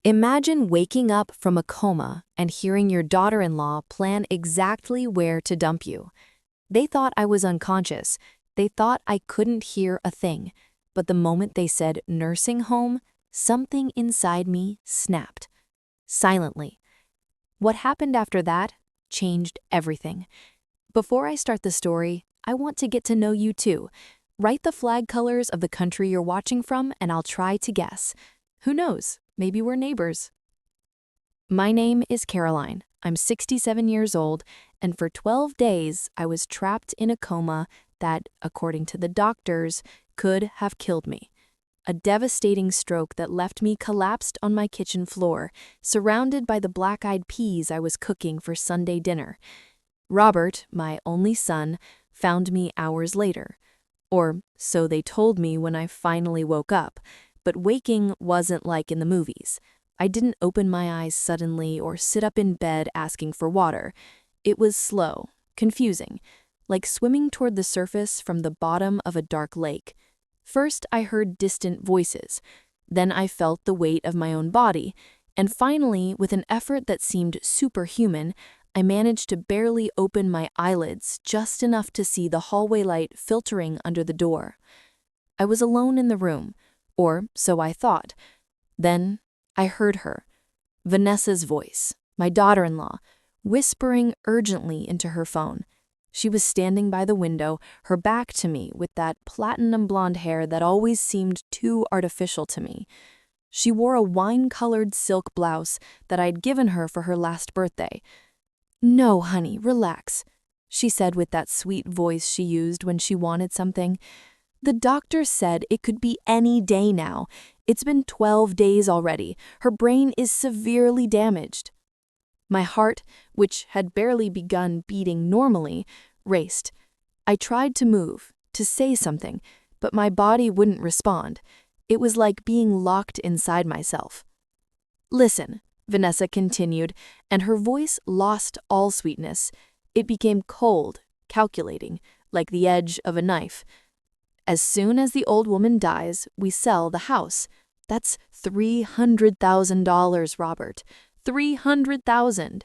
Imagine waking up from a coma and hearing your daughter-in-law plan exactly where to dump you. They thought I was unconscious. They thought I couldn't hear a thing. But the moment they said nursing home, something inside me snapped. Silently. What happened after that changed everything. Before I start the story, I want to get to know you too. Write the flag colors of the country you're watching from and I'll try to guess. Who knows? Maybe we're neighbors. My name is Caroline. I'm 67 years old, and for 12 days I was trapped in a coma that, according to the doctors, could have killed me. A devastating stroke that left me collapsed on my kitchen floor, surrounded by the black-eyed peas I was cooking for Sunday dinner. Robert, my only son, found me hours later. Or so they told me when I finally woke up. But waking wasn't like in the movies. I didn't open my eyes suddenly or sit up in bed asking for water. It was slow, confusing, like swimming toward the surface from the bottom of a dark lake. First, I heard distant voices. Then I felt the weight of my own body. And finally, with an effort that seemed superhuman, I managed to barely open my eyelids, just enough to see the hallway light filtering under the door. I was alone in the room. Or so I thought. Then I heard her, Vanessa's voice, my daughter-in-law, whispering urgently into her phone. She was standing by the window, her back to me, with that platinum blonde hair that always seemed too artificial to me. She wore a wine-colored silk blouse that I'd given her for her last birthday. "No, honey, relax," she said with that sweet voice she used when she wanted something. "The doctor said it could be any day now. It's been 12 days already. Her brain is severely damaged." My heart, which had barely begun beating normally, raced. I tried to move, to say something, but my body wouldn't respond. It was like being locked inside myself. "Listen," Vanessa continued, and her voice lost all sweetness. It became cold, calculating, like the edge of a knife. "As soon as the old woman dies, we sell the house. That's $300,000, Robert. $300,000.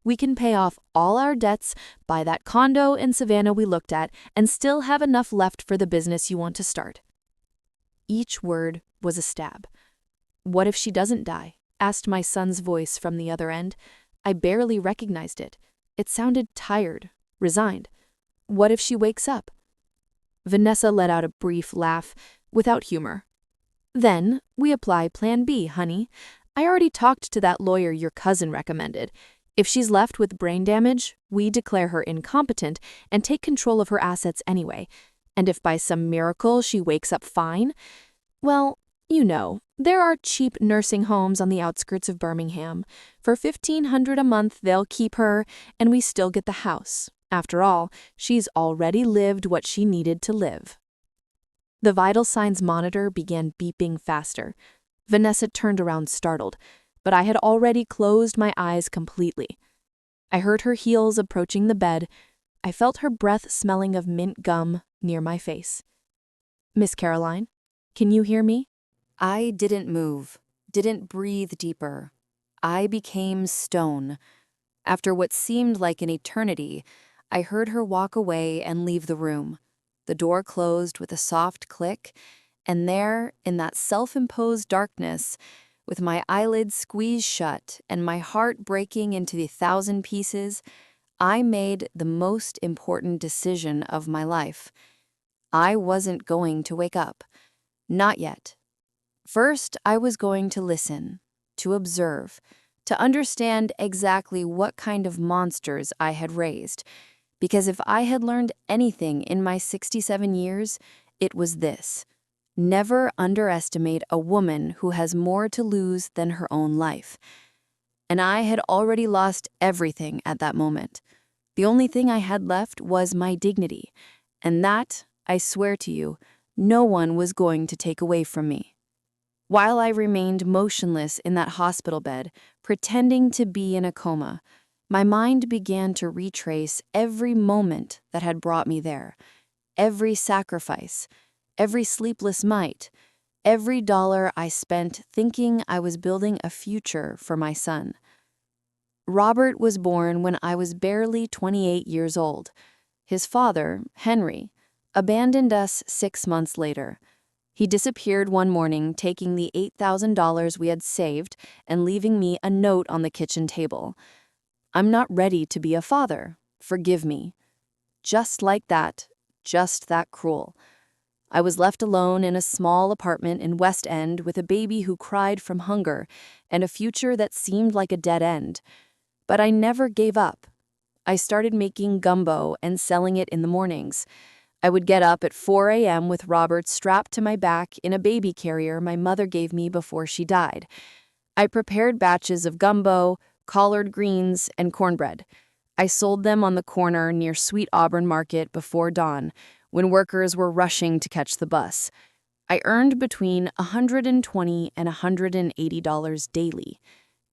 We can pay off all our debts, buy that condo in Savannah we looked at, and still have enough left for the business you want to start." Each word was a stab. "What if she doesn't die?" asked my son's voice from the other end. I barely recognized it. It sounded tired, resigned. "What if she wakes up?" Vanessa let out a brief laugh, without humor. "Then we apply Plan B, honey. I already talked to that lawyer your cousin recommended. If she's left with brain damage, we declare her incompetent and take control of her assets anyway. And if by some miracle she wakes up fine, well, you know, there are cheap nursing homes on the outskirts of Birmingham. For $1,500 a month, they'll keep her, and we still get the house. After all, she's already lived what she needed to live." The vital signs monitor began beeping faster. Vanessa turned around startled, but I had already closed my eyes completely. I heard her heels approaching the bed. I felt her breath smelling of mint gum near my face. "Miss Caroline, can you hear me?" I didn't move, didn't breathe deeper. I became stone. After what seemed like an eternity, I heard her walk away and leave the room. The door closed with a soft click, and there, in that self-imposed darkness, with my eyelids squeezed shut and my heart breaking into 1,000 pieces, I made the most important decision of my life. I wasn't going to wake up. Not yet. First, I was going to listen, to observe, to understand exactly what kind of monsters I had raised. Because if I had learned anything in my 67 years, it was this: never underestimate a woman who has more to lose than her own life. And I had already lost everything at that moment. The only thing I had left was my dignity, and that, I swear to you, no one was going to take away from me. While I remained motionless in that hospital bed, pretending to be in a coma, my mind began to retrace every moment that had brought me there, every sacrifice, every sleepless night, Every dollar I spent thinking I was building a future for my son. Robert was born when I was barely 28 years old. His father, Henry, abandoned us 6 months later. He disappeared one morning, taking the $8,000 we had saved and leaving me a note on the kitchen table. "I'm not ready to be a father. Forgive me." Just like that, just that cruel. I was left alone in a small apartment in West End with a baby who cried from hunger and a future that seemed like a dead end. But I never gave up. I started making gumbo and selling it in the mornings. I would get up at 4 a.m. with Robert strapped to my back in a baby carrier my mother gave me before she died. I prepared batches of gumbo, collard greens, and cornbread. I sold them on the corner near Sweet Auburn Market before dawn, when workers were rushing to catch the bus. I earned between $120 and $180 daily.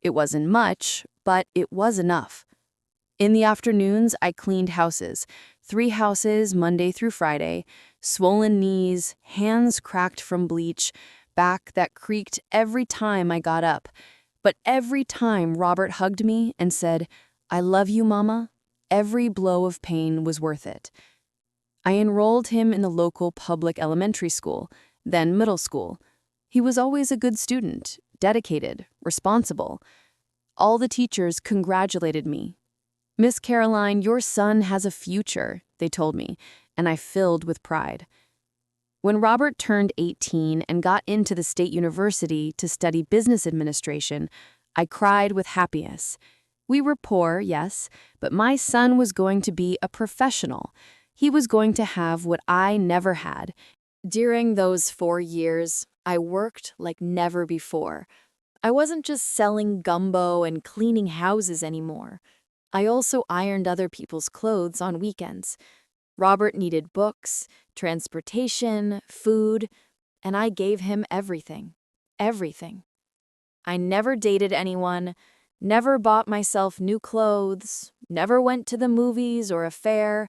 It wasn't much, but it was enough. In the afternoons, I cleaned houses, 3 houses Monday through Friday, swollen knees, hands cracked from bleach, back that creaked every time I got up. But every time Robert hugged me and said, "I love you, Mama," every blow of pain was worth it. I enrolled him in the local public elementary school, then middle school. He was always a good student, dedicated, responsible. All the teachers congratulated me. "Miss Caroline, your son has a future," they told me, and I filled with pride. When Robert turned 18 and got into the state university to study business administration, I cried with happiness. We were poor, yes, but my son was going to be a professional. He was going to have what I never had. During those 4 years, I worked like never before. I wasn't just selling gumbo and cleaning houses anymore. I also ironed other people's clothes on weekends. Robert needed books, transportation, food, and I gave him everything. Everything. I never dated anyone, never bought myself new clothes, never went to the movies or a fair.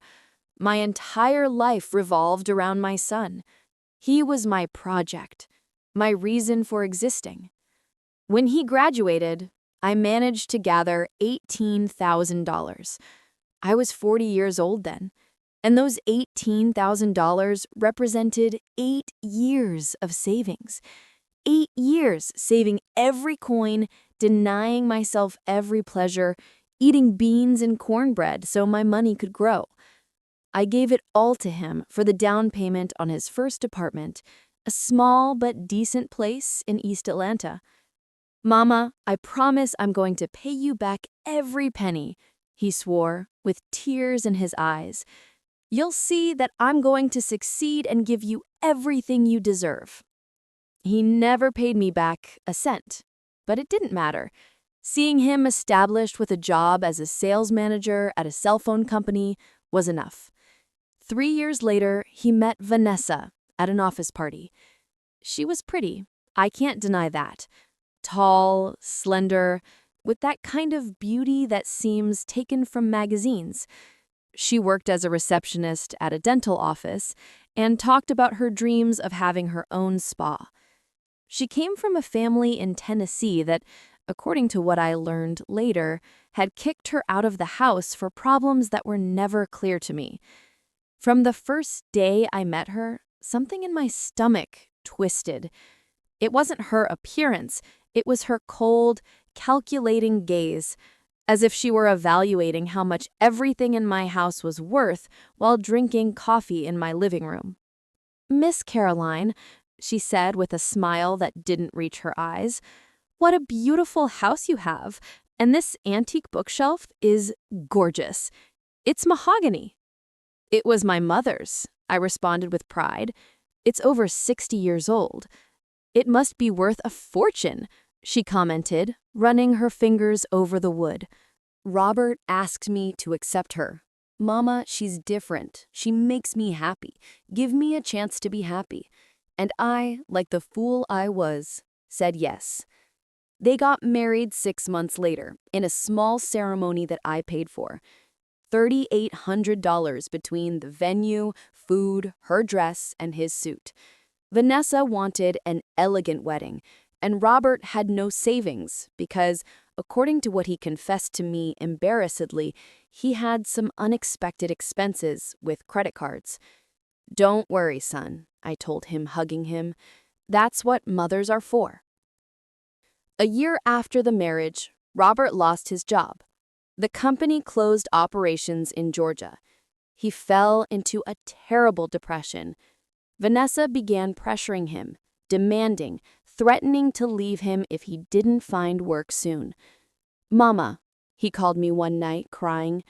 My entire life revolved around my son. He was my project, my reason for existing. When he graduated, I managed to gather $18,000. I was 40 years old then, and those $18,000 represented 8 years of savings. 8 years saving every coin, denying myself every pleasure, eating beans and cornbread so my money could grow. I gave it all to him for the down payment on his first apartment, a small but decent place in East Atlanta. "Mama, I promise I'm going to pay you back every penny," he swore, with tears in his eyes. "You'll see that I'm going to succeed and give you everything you deserve." He never paid me back a cent, but it didn't matter. Seeing him established with a job as a sales manager at a cell phone company was enough. 3 years later, he met Vanessa at an office party. She was pretty, I can't deny that. Tall, slender, with that kind of beauty that seems taken from magazines. She worked as a receptionist at a dental office and talked about her dreams of having her own spa. She came from a family in Tennessee that, according to what I learned later, had kicked her out of the house for problems that were never clear to me. From the first day I met her, something in my stomach twisted. It wasn't her appearance, it was her cold, calculating gaze, as if she were evaluating how much everything in my house was worth while drinking coffee in my living room. "Miss Caroline," she said with a smile that didn't reach her eyes, "what a beautiful house you have, and this antique bookshelf is gorgeous. It's mahogany." "It was my mother's," I responded with pride. "It's over 60 years old." "It must be worth a fortune," she commented, running her fingers over the wood. "Robert asked me to accept her. Mama, she's different. She makes me happy. Give me a chance to be happy." And I, like the fool I was, said yes. They got married 6 months later in a small ceremony that I paid for. $3,800 between the venue, food, her dress, and his suit. Vanessa wanted an elegant wedding, and Robert had no savings because, according to what he confessed to me embarrassedly, he had some unexpected expenses with credit cards. "Don't worry, son," I told him, hugging him. "That's what mothers are for." A year after the marriage, Robert lost his job. The company closed operations in Georgia. He fell into a terrible depression. Vanessa began pressuring him, demanding, threatening to leave him if he didn't find work soon. "Mama," he called me one night, crying,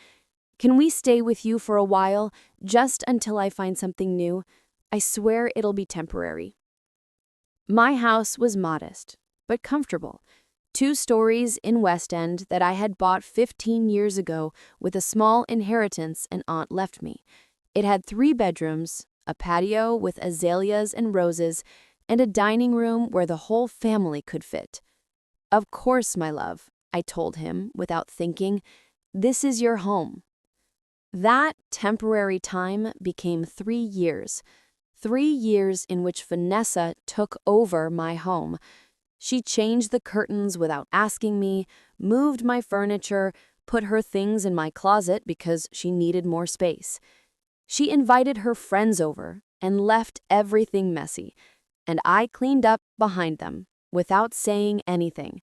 "can we stay with you for a while, just until I find something new? I swear it'll be temporary." My house was modest, but comfortable. 2 stories in West End that I had bought 15 years ago with a small inheritance an aunt left me. It had 3 bedrooms, a patio with azaleas and roses, and a dining room where the whole family could fit. "Of course, my love," I told him without thinking, "this is your home." That temporary time became 3 years. 3 years in which Vanessa took over my home. She changed the curtains without asking me, moved my furniture, put her things in my closet because she needed more space. She invited her friends over and left everything messy, and I cleaned up behind them without saying anything.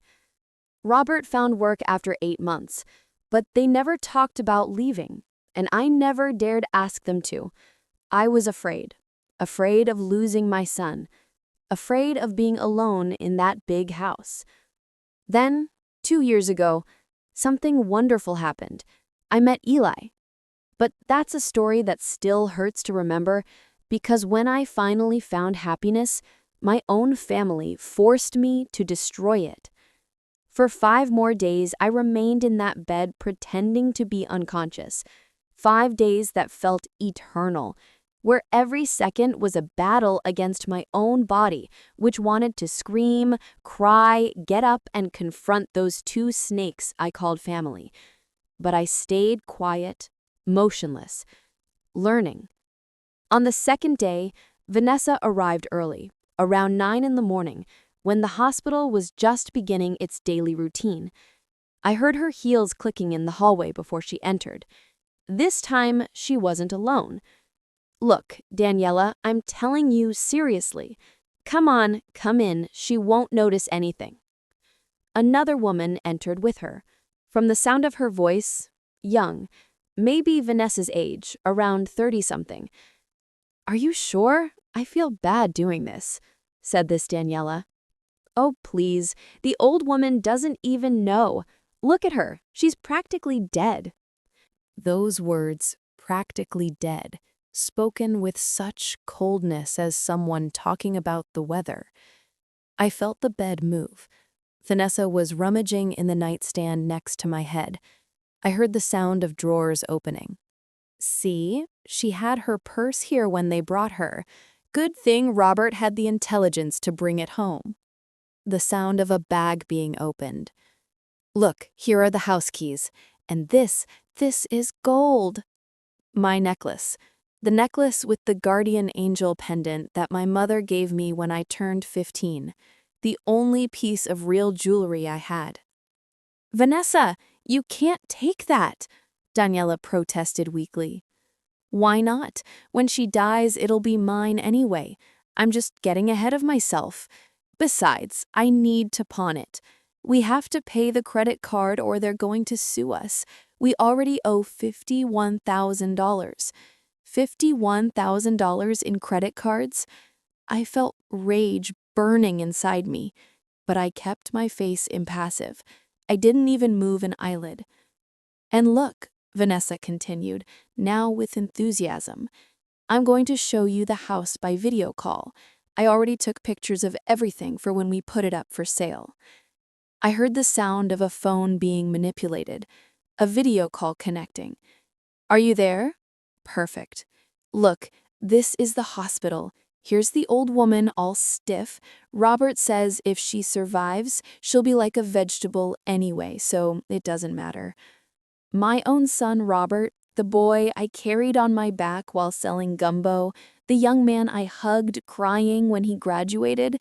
Robert found work after 8 months, but they never talked about leaving, and I never dared ask them to. I was afraid of losing my son, afraid of being alone in that big house. Then, 2 years ago, something wonderful happened. I met Eli. But that's a story that still hurts to remember because when I finally found happiness, my own family forced me to destroy it. For 5 more days, I remained in that bed pretending to be unconscious. 5 days that felt eternal, where every second was a battle against my own body, which wanted to scream, cry, get up, and confront those 2 snakes I called family. But I stayed quiet, motionless, learning. On the second day, Vanessa arrived early, around 9 in the morning, when the hospital was just beginning its daily routine. I heard her heels clicking in the hallway before she entered. This time, she wasn't alone. "Look, Daniela, I'm telling you seriously. Come on, come in, she won't notice anything." Another woman entered with her. From the sound of her voice, young, maybe Vanessa's age, around 30-something. "Are you sure? I feel bad doing this," said this Daniela. "Oh, please, the old woman doesn't even know. Look at her, she's practically dead." Those words, practically dead, spoken with such coldness as someone talking about the weather. I felt the bed move. Vanessa was rummaging in the nightstand next to my head. I heard the sound of drawers opening. "See, she had her purse here when they brought her. Good thing Robert had the intelligence to bring it home." The sound of a bag being opened. "Look, here are the house keys. And this is gold." My necklace. The necklace with the guardian angel pendant that my mother gave me when I turned 15. The only piece of real jewelry I had. "Vanessa, you can't take that," Daniela protested weakly. "Why not? When she dies, it'll be mine anyway. I'm just getting ahead of myself. Besides, I need to pawn it. We have to pay the credit card or they're going to sue us. We already owe $51,000. $51,000 in credit cards? I felt rage burning inside me, but I kept my face impassive. I didn't even move an eyelid. "And look," Vanessa continued, now with enthusiasm, "I'm going to show you the house by video call. I already took pictures of everything for when we put it up for sale." I heard the sound of a phone being manipulated, a video call connecting. "Are you there? Perfect. Look, this is the hospital. Here's the old woman all stiff. Robert says if she survives, she'll be like a vegetable anyway, so it doesn't matter. My own son, Robert, The boy I carried on my back while selling gumbo, the young man I hugged crying when he graduated,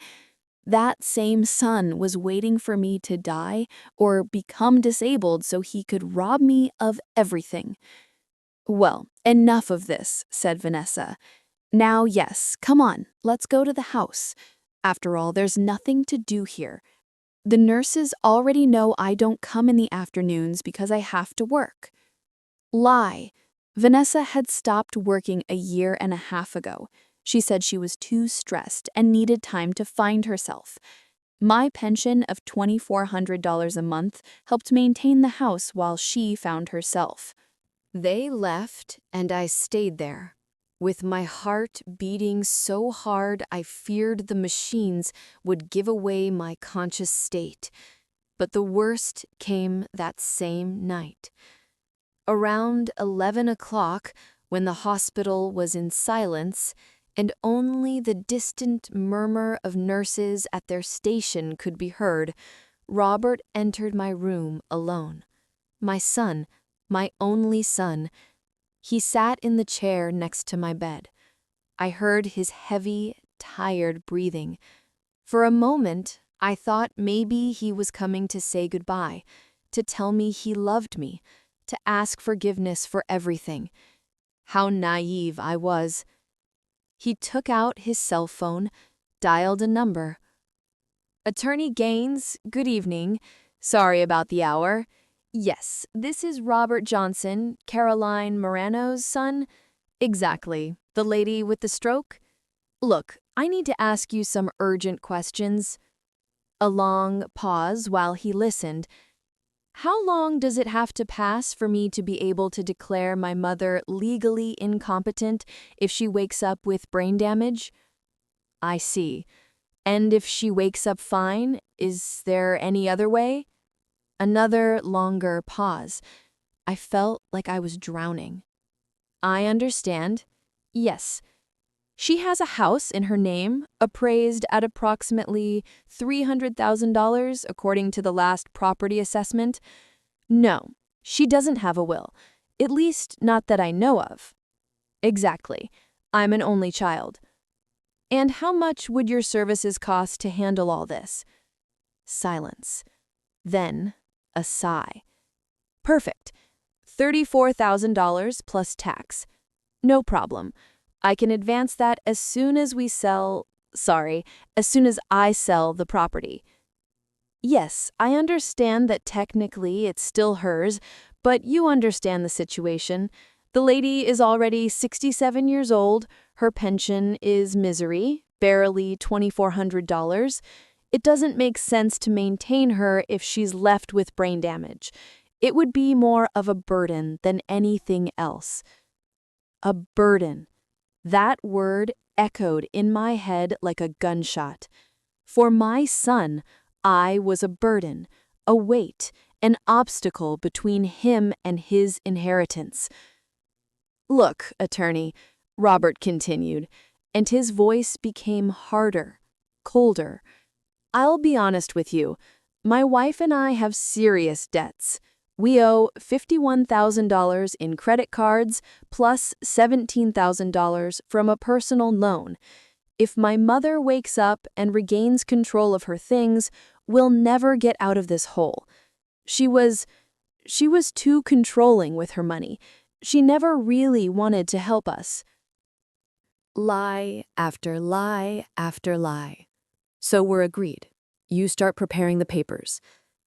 that same son was waiting for me to die or become disabled so he could rob me of everything. Well, enough of this, said Vanessa. Now, yes, come on, let's go to the house. After all, there's nothing to do here. The nurses already know I don't come in the afternoons because I have to work. Lie. Vanessa had stopped working a year and a half ago. She said she was too stressed and needed time to find herself. My pension of $2,400 a month helped maintain the house while she found herself. They left, and I stayed there, with my heart beating so hard I feared the machines would give away my conscious state. But the worst came that same night. Around 11 o'clock, when the hospital was in silence, and only the distant murmur of nurses at their station could be heard, Robert entered my room alone. My son, my only son. He sat in the chair next to my bed. I heard his heavy, tired breathing. For a moment, I thought maybe he was coming to say goodbye, to tell me he loved me, to ask forgiveness for everything. How naive I was. He took out his cell phone, dialed a number. Attorney Gaines, good evening. Sorry about the hour. Yes, this is Robert Johnson, Caroline Morano's son. Exactly, the lady with the stroke. Look, I need to ask you some urgent questions. A long pause while he listened. How long does it have to pass for me to be able to declare my mother legally incompetent if she wakes up with brain damage? I see. And if she wakes up fine, is there any other way? Another longer pause. I felt like I was drowning. I understand. Yes. She has a house in her name, appraised at approximately $300,000 according to the last property assessment. No, she doesn't have a will. At least not that I know of. Exactly. I'm an only child. And how much would your services cost to handle all this? Silence. Then, a sigh. Perfect. $34,000 plus tax. No problem. I can advance that as soon as as soon as I sell the property. Yes, I understand that technically it's still hers, but you understand the situation. The lady is already 67 years old, her pension is misery, barely $2,400. It doesn't make sense to maintain her if she's left with brain damage. It would be more of a burden than anything else. A burden. That word echoed in my head like a gunshot. For my son, I was a burden, a weight, an obstacle between him and his inheritance. Look, attorney, Robert continued, and his voice became harder, colder. I'll be honest with you. My wife and I have serious debts. We owe $51,000 in credit cards plus $17,000 from a personal loan. If my mother wakes up and regains control of her things, we'll never get out of this hole. She was too controlling with her money. She never really wanted to help us. Lie after lie after lie. So we're agreed. You start preparing the papers.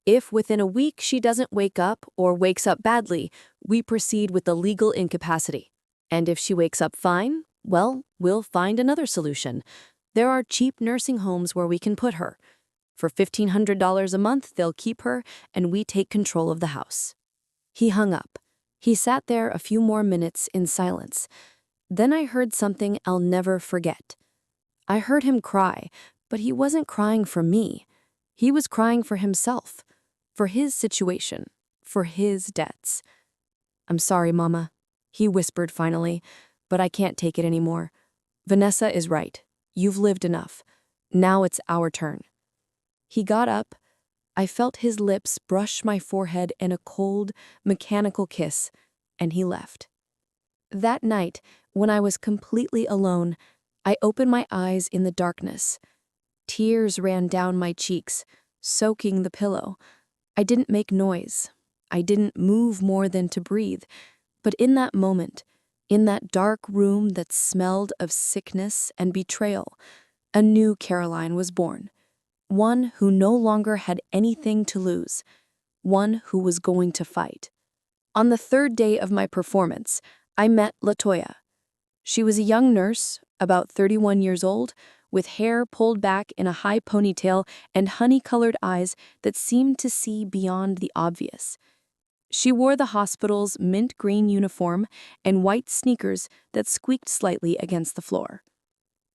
If within a week she doesn't wake up or wakes up badly, we proceed with the legal incapacity. And if she wakes up fine, well, we'll find another solution. There are cheap nursing homes where we can put her. For $1,500 a month, they'll keep her, and we take control of the house. He hung up. He sat there a few more minutes in silence. Then I heard something I'll never forget. I heard him cry, but he wasn't crying for me. He was crying for himself, for his situation, for his debts. I'm sorry, Mama, he whispered finally, but I can't take it anymore. Vanessa is right. You've lived enough. Now it's our turn. He got up. I felt his lips brush my forehead in a cold, mechanical kiss, and he left. That night, when I was completely alone, I opened my eyes in the darkness. Tears ran down my cheeks, soaking the pillow. I didn't make noise. I didn't move more than to breathe. But in that moment, in that dark room that smelled of sickness and betrayal, a new Caroline was born. One who no longer had anything to lose. One who was going to fight. On the third day of my performance, I met Latoya. She was a young nurse, about 31 years old, with hair pulled back in a high ponytail and honey-colored eyes that seemed to see beyond the obvious. She wore the hospital's mint green uniform and white sneakers that squeaked slightly against the floor.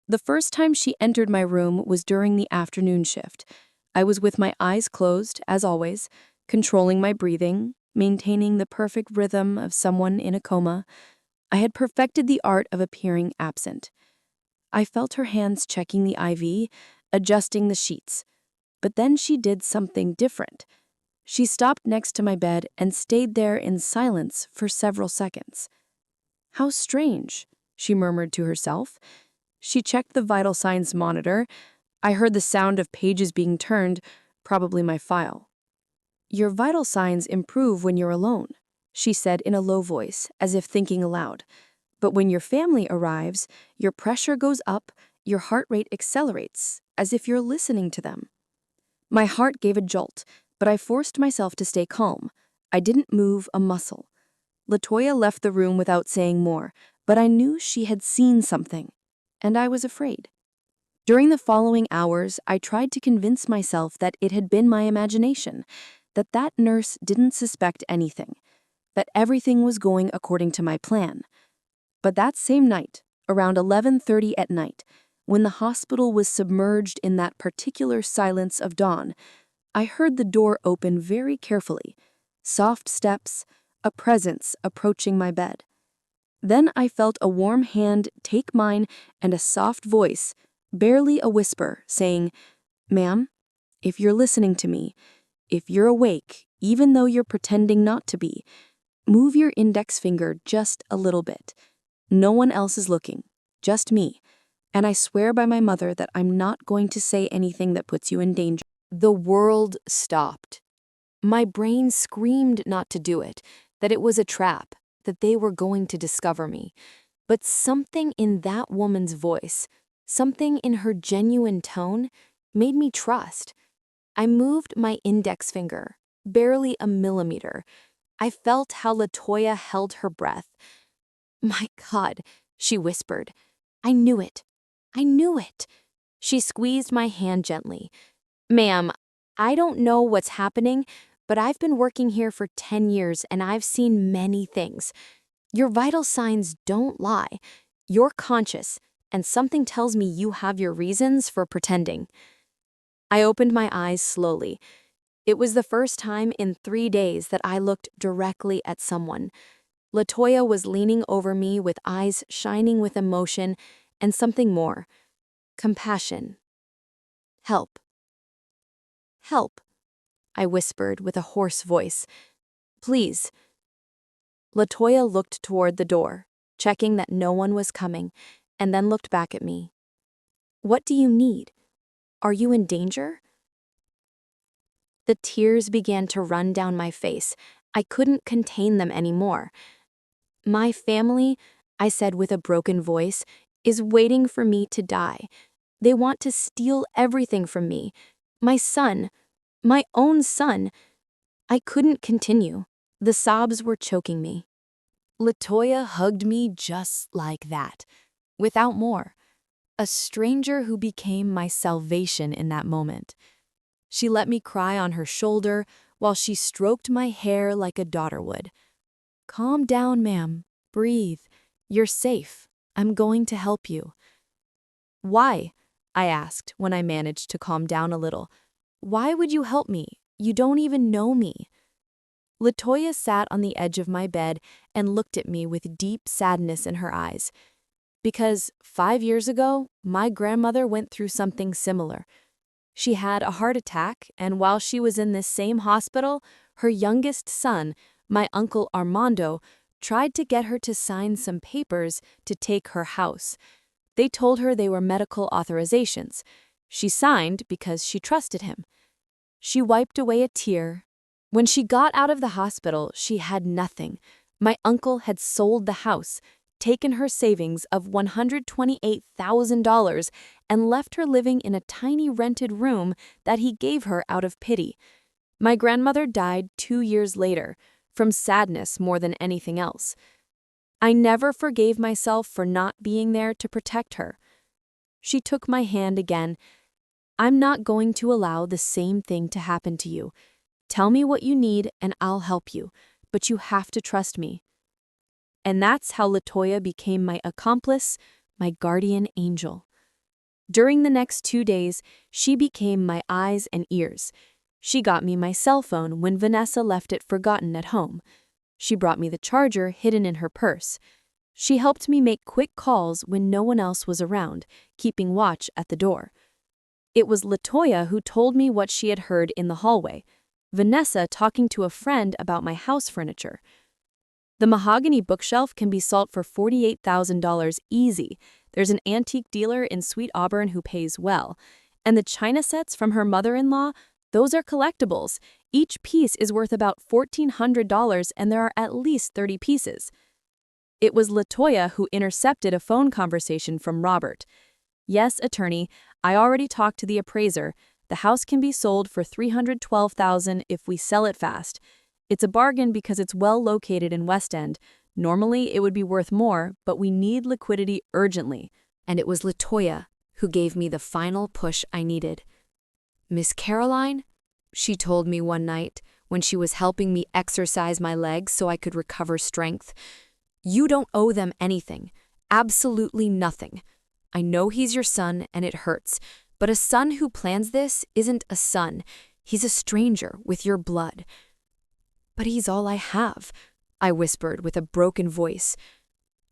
The first time she entered my room was during the afternoon shift. I was with my eyes closed, as always, controlling my breathing, maintaining the perfect rhythm of someone in a coma. I had perfected the art of appearing absent. I felt her hands checking the IV, adjusting the sheets. But then she did something different. She stopped next to my bed and stayed there in silence for several seconds. "How strange," she murmured to herself. She checked the vital signs monitor. I heard the sound of pages being turned, probably my file. "Your vital signs improve when you're alone," she said in a low voice, as if thinking aloud. "But when your family arrives, your pressure goes up, your heart rate accelerates, as if you're listening to them." My heart gave a jolt, but I forced myself to stay calm. I didn't move a muscle. Latoya left the room without saying more, but I knew she had seen something, and I was afraid. During the following hours, I tried to convince myself that it had been my imagination, that nurse didn't suspect anything, that everything was going according to my plan. But that same night, around 11:30 at night, when the hospital was submerged in that particular silence of dawn, I heard the door open very carefully, soft steps, a presence approaching my bed. Then I felt a warm hand take mine and a soft voice, barely a whisper, saying, "Ma'am, if you're listening to me, if you're awake, even though you're pretending not to be, move your index finger just a little bit. No one else is looking, just me. And I swear by my mother that I'm not going to say anything that puts you in danger." The world stopped. My brain screamed not to do it, that it was a trap, that they were going to discover me. But something in that woman's voice, something in her genuine tone, made me trust. I moved my index finger, barely a millimeter. I felt how Latoya held her breath. "My God," she whispered. "I knew it. I knew it." She squeezed my hand gently. "Ma'am, I don't know what's happening, but I've been working here for 10 years and I've seen many things. Your vital signs don't lie. You're conscious, and something tells me you have your reasons for pretending." I opened my eyes slowly. It was the first time in 3 days that I looked directly at someone. Latoya was leaning over me with eyes shining with emotion and something more. Compassion. "Help. Help," I whispered with a hoarse voice. "Please." Latoya looked toward the door, checking that no one was coming, and then looked back at me. "What do you need? Are you in danger?" The tears began to run down my face. I couldn't contain them anymore. "My family," I said with a broken voice, "is waiting for me to die. They want to steal everything from me. My son, my own son." I couldn't continue. The sobs were choking me. Latoya hugged me just like that, without more. A stranger who became my salvation in that moment. She let me cry on her shoulder while she stroked my hair like a daughter would. "Calm down, ma'am. Breathe. You're safe. I'm going to help you." "Why?" I asked when I managed to calm down a little. "Why would you help me? You don't even know me." Latoya sat on the edge of my bed and looked at me with deep sadness in her eyes. "Because 5 years ago, my grandmother went through something similar. She had a heart attack, and while she was in this same hospital, her youngest son, my uncle Armando, tried to get her to sign some papers to take her house. They told her they were medical authorizations. She signed because she trusted him. She wiped away a tear. When she got out of the hospital, she had nothing. My uncle had sold the house, taken her savings of $128,000, and left her living in a tiny rented room that he gave her out of pity. My grandmother died 2 years later, from sadness more than anything else. I never forgave myself for not being there to protect her. She took my hand again. I'm not going to allow the same thing to happen to you. Tell me what you need and I'll help you, but you have to trust me. And that's how LaToya became my accomplice, my guardian angel. During the next 2 days, she became my eyes and ears. She got me my cell phone when Vanessa left it forgotten at home. She brought me the charger hidden in her purse. She helped me make quick calls when no one else was around, keeping watch at the door. It was LaToya who told me what she had heard in the hallway, Vanessa talking to a friend about my house furniture. The mahogany bookshelf can be sold for $48,000 easy. There's an antique dealer in Sweet Auburn who pays well. And the china sets from her mother-in-law, those are collectibles. Each piece is worth about $1,400 and there are at least 30 pieces. It was LaToya who intercepted a phone conversation from Robert. Yes, attorney, I already talked to the appraiser. The house can be sold for $312,000 if we sell it fast. It's a bargain because it's well located in West End. Normally, it would be worth more, but we need liquidity urgently. And it was LaToya who gave me the final push I needed. Miss Caroline, she told me one night when she was helping me exercise my legs so I could recover strength, you don't owe them anything, absolutely nothing. I know he's your son and it hurts, but a son who plans this isn't a son. He's a stranger with your blood. But he's all I have, I whispered with a broken voice.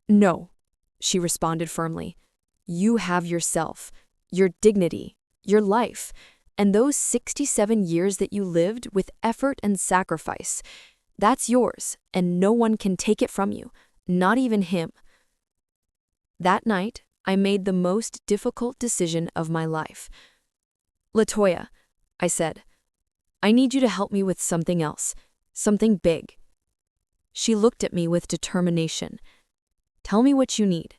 No, she responded firmly. You have yourself, your dignity, your life, and those 67 years that you lived with effort and sacrifice. That's yours, and no one can take it from you, not even him. That night, I made the most difficult decision of my life. LaToya, I said, I need you to help me with something else, something big. She looked at me with determination. Tell me what you need.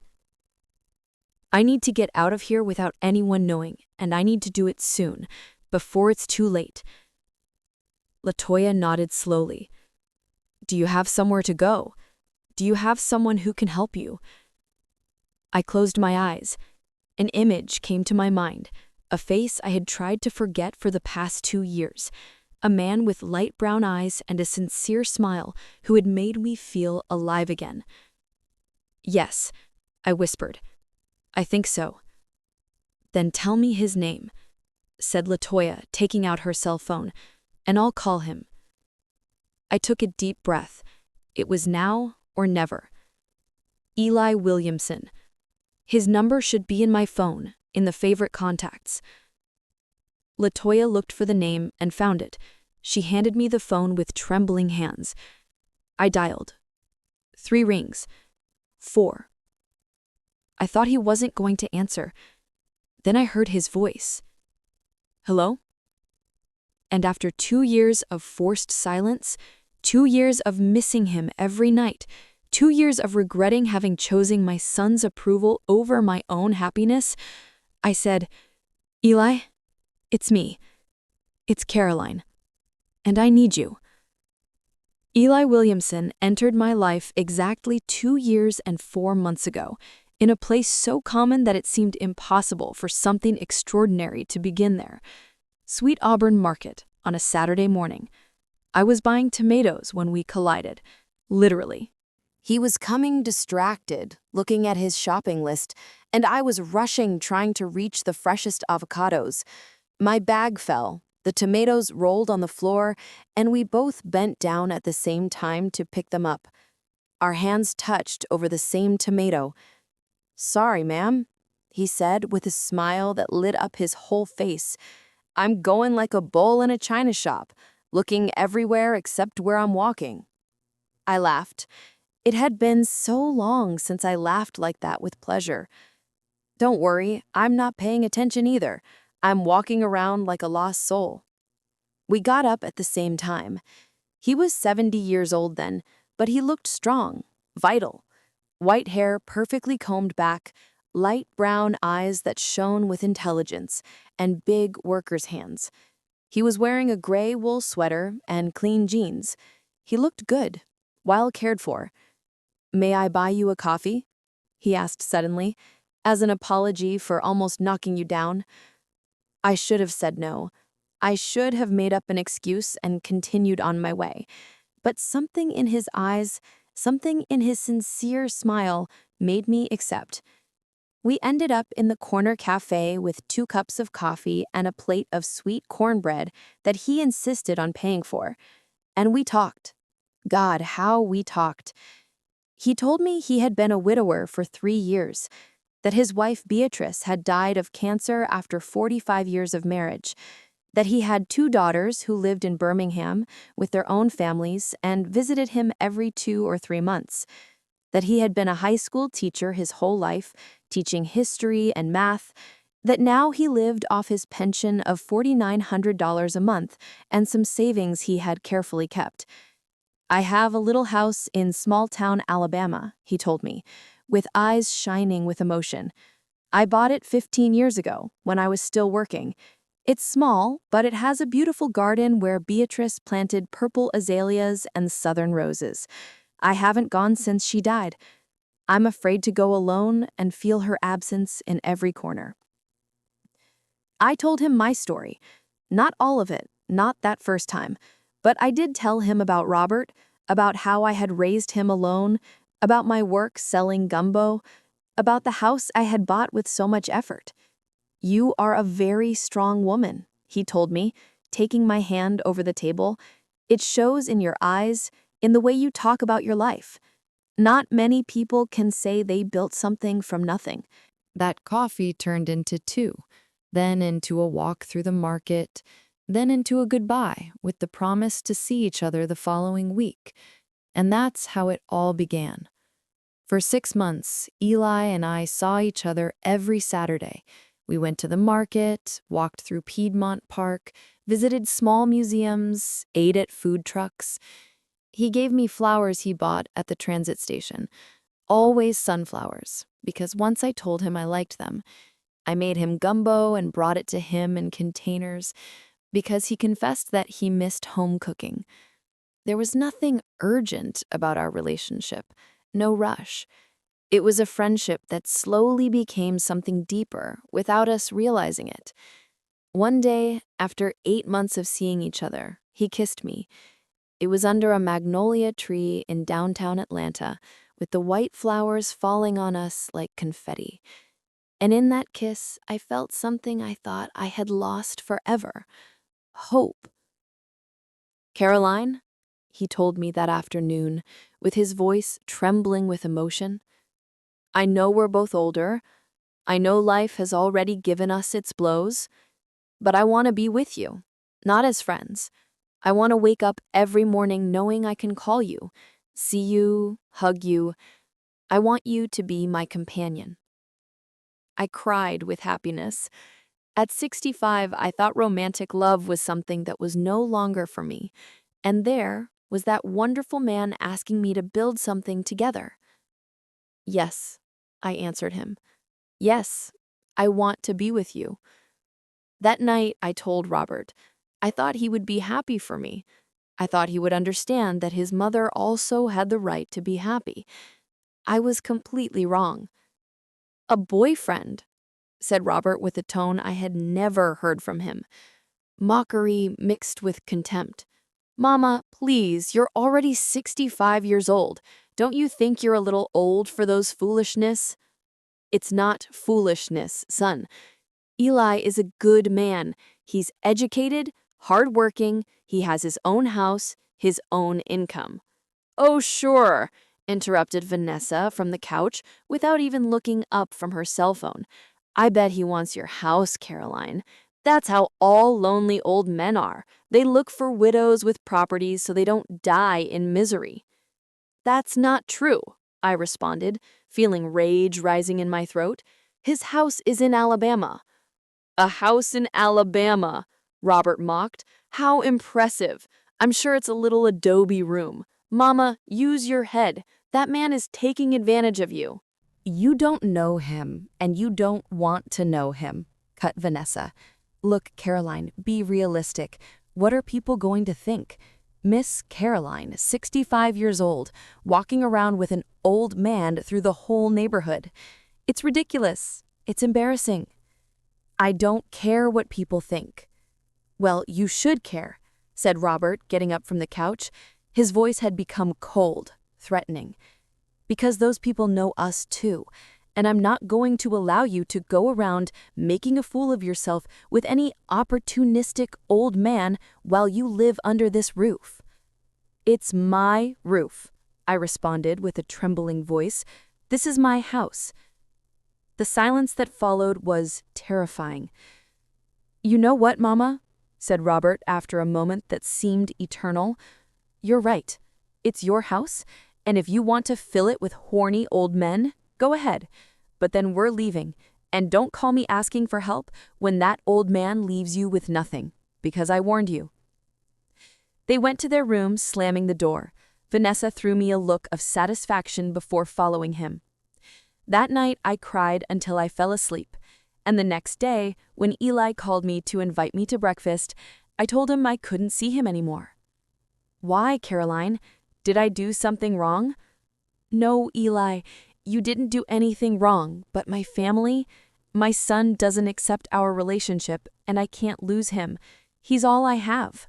I need to get out of here without anyone knowing, and I need to do it soon, before it's too late. LaToya nodded slowly. Do you have somewhere to go? Do you have someone who can help you? I closed my eyes. An image came to my mind, a face I had tried to forget for the past 2 years, a man with light brown eyes and a sincere smile who had made me feel alive again. Yes, I whispered. I think so. Then tell me his name, said LaToya, taking out her cell phone, and I'll call him. I took a deep breath. It was now or never. Eli Williamson. His number should be in my phone, in the favorite contacts. LaToya looked for the name and found it. She handed me the phone with trembling hands. I dialed. 3 rings. 4. I thought he wasn't going to answer. Then I heard his voice. Hello? And after 2 years of forced silence, 2 years of missing him every night, 2 years of regretting having chosen my son's approval over my own happiness, I said, Eli, it's me. It's Caroline. And I need you. Eli Williamson entered my life exactly 2 years and 4 months ago, in a place so common that it seemed impossible for something extraordinary to begin there. Sweet Auburn Market, on a Saturday morning. I was buying tomatoes when we collided, literally. He was coming distracted, looking at his shopping list, and I was rushing trying to reach the freshest avocados. My bag fell, the tomatoes rolled on the floor, and we both bent down at the same time to pick them up. Our hands touched over the same tomato. Sorry, ma'am, he said with a smile that lit up his whole face. I'm going like a bull in a china shop, looking everywhere except where I'm walking. I laughed. It had been so long since I laughed like that with pleasure. Don't worry, I'm not paying attention either. I'm walking around like a lost soul. We got up at the same time. He was 70 years old then, but he looked strong, vital. White hair perfectly combed back, light brown eyes that shone with intelligence, and big worker's hands. He was wearing a gray wool sweater and clean jeans. He looked good, well cared for. "May I buy you a coffee?" he asked suddenly, as an apology for almost knocking you down. I should have said no. I should have made up an excuse and continued on my way. But something in his eyes, something in his sincere smile, made me accept. We ended up in the corner cafe with 2 cups of coffee and a plate of sweet cornbread that he insisted on paying for. And we talked. God, how we talked. He told me he had been a widower for 3 years, that his wife Beatrice had died of cancer after 45 years of marriage, that he had 2 daughters who lived in Birmingham with their own families and visited him every 2 or 3 months, that he had been a high school teacher his whole life, teaching history and math, that now he lived off his pension of $4,900 a month and some savings he had carefully kept. "I have a little house in small-town Alabama," he told me, with eyes shining with emotion. "I bought it 15 years ago, when I was still working. It's small, but it has a beautiful garden where Beatrice planted purple azaleas and southern roses. I haven't gone since she died. I'm afraid to go alone and feel her absence in every corner." I told him my story. Not all of it, not that first time, but I did tell him about Robert, about how I had raised him alone, about my work selling gumbo, about the house I had bought with so much effort. "You are a very strong woman," he told me, taking my hand over the table. "It shows in your eyes, in the way you talk about your life. Not many people can say they built something from nothing." That coffee turned into two, then into a walk through the market, then into a goodbye with the promise to see each other the following week. And that's how it all began. For 6 months, Eli and I saw each other every Saturday. We went to the market, walked through Piedmont Park, visited small museums, ate at food trucks. He gave me flowers he bought at the transit station, always sunflowers, because once I told him I liked them. I made him gumbo and brought it to him in containers, because he confessed that he missed home cooking. There was nothing urgent about our relationship, no rush. It was a friendship that slowly became something deeper without us realizing it. One day, after 8 months of seeing each other, he kissed me. It was under a magnolia tree in downtown Atlanta, with the white flowers falling on us like confetti. And in that kiss, I felt something I thought I had lost forever: hope. "Caroline," he told me that afternoon, with his voice trembling with emotion, "I know we're both older. I know life has already given us its blows. But I want to be with you, not as friends. I want to wake up every morning knowing I can call you, see you, hug you. I want you to be my companion." I cried with happiness. At 65, I thought romantic love was something that was no longer for me. And there was that wonderful man asking me to build something together. "Yes," I answered him. "Yes, I want to be with you." That night, I told Robert. I thought he would be happy for me. I thought he would understand that his mother also had the right to be happy. I was completely wrong. "A boyfriend," said Robert with a tone I had never heard from him. Mockery mixed with contempt. "Mama, please, you're already 65 years old. Don't you think you're a little old for those foolishness?" "It's not foolishness, son. Eli is a good man. He's educated, hardworking, he has his own house, his own income." "Oh, sure," interrupted Vanessa from the couch without even looking up from her cell phone. "I bet he wants your house, Caroline. That's how all lonely old men are. They look for widows with properties so they don't die in misery." That's not true, I responded, feeling rage rising in my throat. His house is in Alabama. A house in Alabama, Robert mocked. How impressive. I'm sure it's a little adobe room. Mama, use your head. That man is taking advantage of you. You don't know him, and you don't want to know him, cut Vanessa. Look, Caroline, be realistic. What are people going to think? Miss Caroline, 65 years old, walking around with an old man through the whole neighborhood. It's ridiculous. It's embarrassing. I don't care what people think. Well, you should care, said Robert, getting up from the couch. His voice had become cold, threatening. Because those people know us too, and I'm not going to allow you to go around making a fool of yourself with any opportunistic old man while you live under this roof. It's my roof, I responded with a trembling voice. This is my house. The silence that followed was terrifying. You know what, Mama? Said Robert after a moment that seemed eternal. You're right. It's your house, and if you want to fill it with horny old men, go ahead. But then we're leaving, and don't call me asking for help when that old man leaves you with nothing, because I warned you. They went to their rooms, slamming the door. Vanessa threw me a look of satisfaction before following him. That night, I cried until I fell asleep, and the next day, when Eli called me to invite me to breakfast, I told him I couldn't see him anymore. Why, Caroline? Did I do something wrong? No, Eli, you didn't do anything wrong, but my family, my son doesn't accept our relationship, and I can't lose him. He's all I have.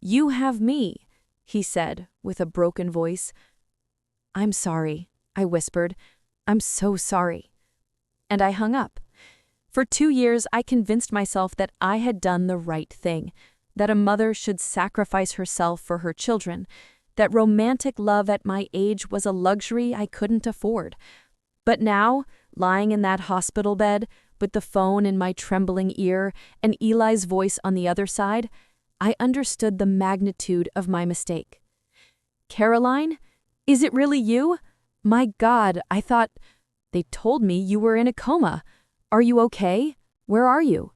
You have me, he said with a broken voice. I'm sorry, I whispered. I'm so sorry. And I hung up. For 2 years, I convinced myself that I had done the right thing, that a mother should sacrifice herself for her children, that romantic love at my age was a luxury I couldn't afford. But now, lying in that hospital bed, with the phone in my trembling ear and Eli's voice on the other side, I understood the magnitude of my mistake. Caroline, is it really you? My God, I thought... They told me you were in a coma. Are you okay? Where are you?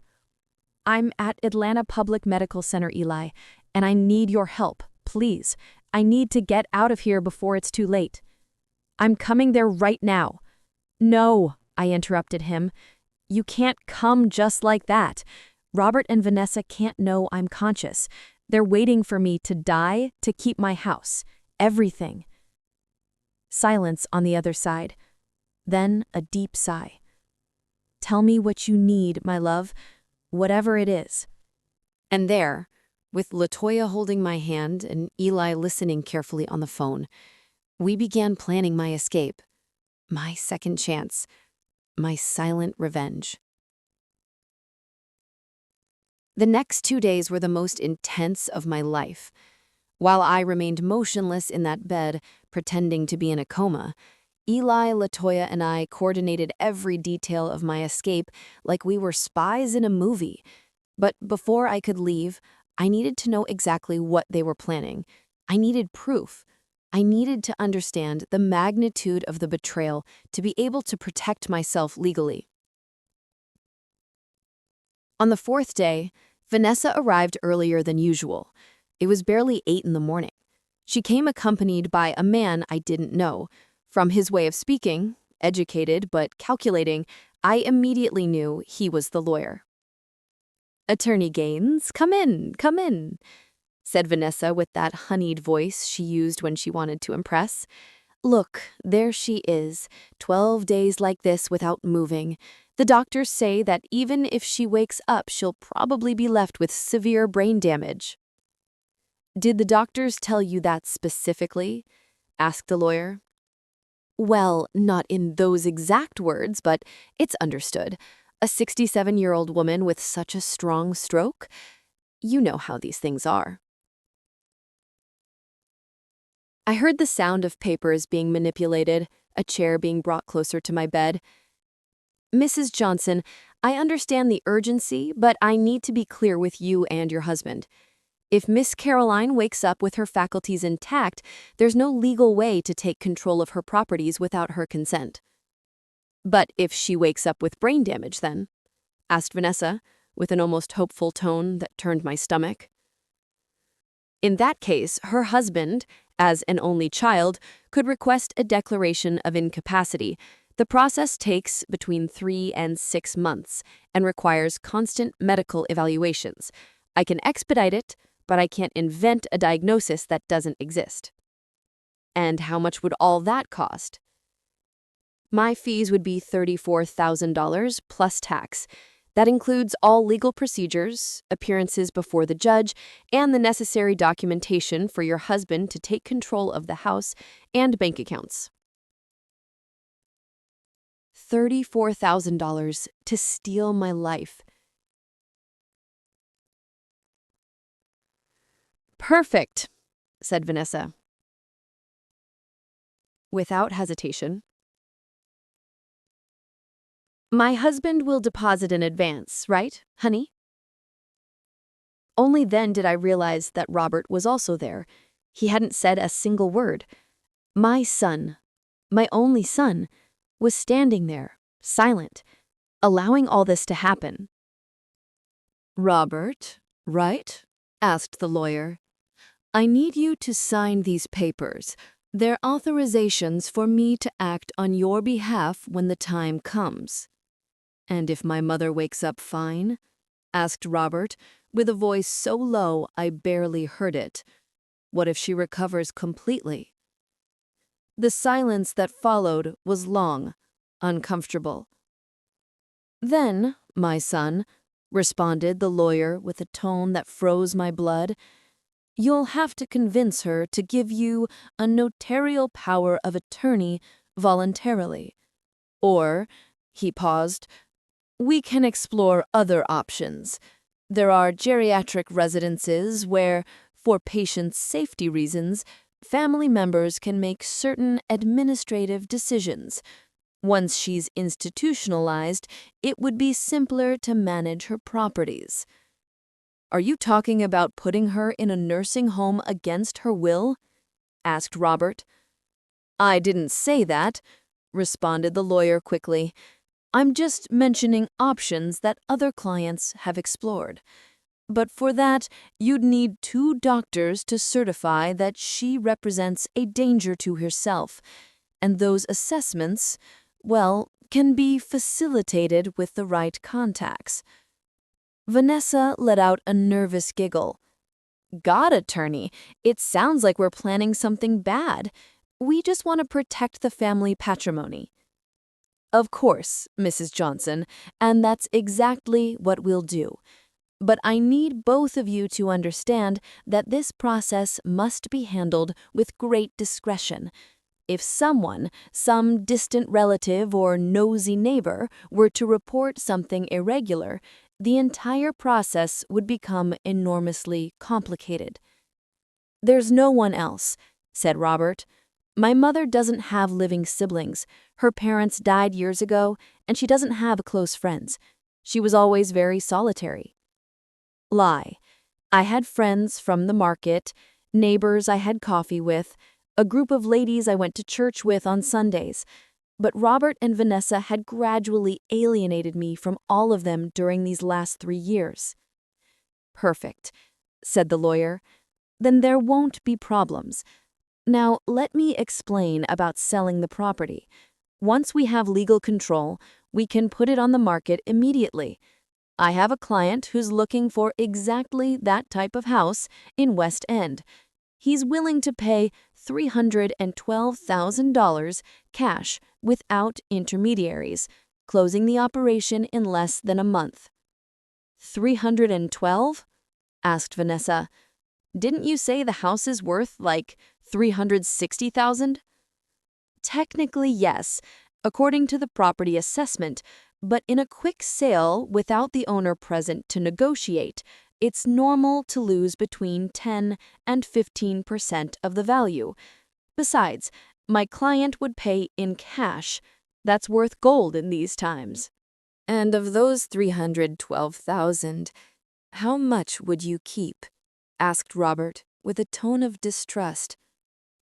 I'm at Atlanta Public Medical Center, Eli, and I need your help, please. I need to get out of here before it's too late. I'm coming there right now. No, I interrupted him. You can't come just like that. Robert and Vanessa can't know I'm conscious. They're waiting for me to die to keep my house. Everything. Silence on the other side. Then a deep sigh. Tell me what you need, my love, whatever it is. And there, with LaToya holding my hand and Eli listening carefully on the phone, we began planning my escape, my second chance, my silent revenge. The next 2 days were the most intense of my life. While I remained motionless in that bed, pretending to be in a coma, Eli, LaToya, and I coordinated every detail of my escape like we were spies in a movie. But before I could leave, I needed to know exactly what they were planning. I needed proof. I needed to understand the magnitude of the betrayal to be able to protect myself legally. On the 4th day, Vanessa arrived earlier than usual. It was barely 8 in the morning. She came accompanied by a man I didn't know. From his way of speaking, educated but calculating, I immediately knew he was the lawyer. Attorney Gaines, come in, said Vanessa with that honeyed voice she used when she wanted to impress. Look, there she is, 12 days like this without moving. The doctors say that even if she wakes up, she'll probably be left with severe brain damage. Did the doctors tell you that specifically? Asked the lawyer. Well, not in those exact words, but it's understood. A 67-year-old woman with such a strong stroke? You know how these things are. I heard the sound of papers being manipulated, a chair being brought closer to my bed. Mrs. Johnson, I understand the urgency, but I need to be clear with you and your husband. If Miss Caroline wakes up with her faculties intact, there's no legal way to take control of her properties without her consent. But if she wakes up with brain damage, then? Asked Vanessa, with an almost hopeful tone that turned my stomach. In that case, her husband, as an only child, could request a declaration of incapacity. The process takes between 3 and 6 months and requires constant medical evaluations. I can expedite it, but I can't invent a diagnosis that doesn't exist. And how much would all that cost? My fees would be $34,000 plus tax. That includes all legal procedures, appearances before the judge, and the necessary documentation for your husband to take control of the house and bank accounts. $34,000 to steal my life. Perfect, said Vanessa. Without hesitation. My husband will deposit in advance, right, honey? Only then did I realize that Robert was also there. He hadn't said a single word. My son, my only son, was standing there, silent, allowing all this to happen. Robert, right? Asked the lawyer. I need you to sign these papers. They're authorizations for me to act on your behalf when the time comes. And if my mother wakes up fine? Asked Robert, with a voice so low I barely heard it. What if she recovers completely? The silence that followed was long, uncomfortable. Then, my son, responded the lawyer with a tone that froze my blood, you'll have to convince her to give you a notarial power of attorney voluntarily. Or, he paused, we can explore other options. There are geriatric residences where, for patients' safety reasons, family members can make certain administrative decisions. Once she's institutionalized, it would be simpler to manage her properties. Are you talking about putting her in a nursing home against her will? Asked Robert. I didn't say that, responded the lawyer quickly. I'm just mentioning options that other clients have explored. But for that, you'd need 2 doctors to certify that she represents a danger to herself, and those assessments, well, can be facilitated with the right contacts. Vanessa let out a nervous giggle. God, attorney, it sounds like we're planning something bad. We just want to protect the family patrimony. Of course, Mrs. Johnson, and that's exactly what we'll do. But I need both of you to understand that this process must be handled with great discretion. If someone, some distant relative or nosy neighbor, were to report something irregular, the entire process would become enormously complicated. There's no one else, said Robert. My mother doesn't have living siblings. Her parents died years ago, and she doesn't have close friends. She was always very solitary. Lie. I had friends from the market, neighbors I had coffee with, a group of ladies I went to church with on Sundays. But Robert and Vanessa had gradually alienated me from all of them during these last 3 years. Perfect, said the lawyer. Then there won't be problems. Now, let me explain about selling the property. Once we have legal control, we can put it on the market immediately. I have a client who's looking for exactly that type of house in West End. He's willing to pay $312,000 cash without intermediaries, closing the operation in less than a month. 312? Asked Vanessa. Didn't you say the house is worth like 360,000? Technically, yes, according to the property assessment, but in a quick sale without the owner present to negotiate, it's normal to lose between 10 and 15% of the value. Besides, my client would pay in cash. That's worth gold in these times. And of those 312,000, how much would you keep? asked Robert, with a tone of distrust.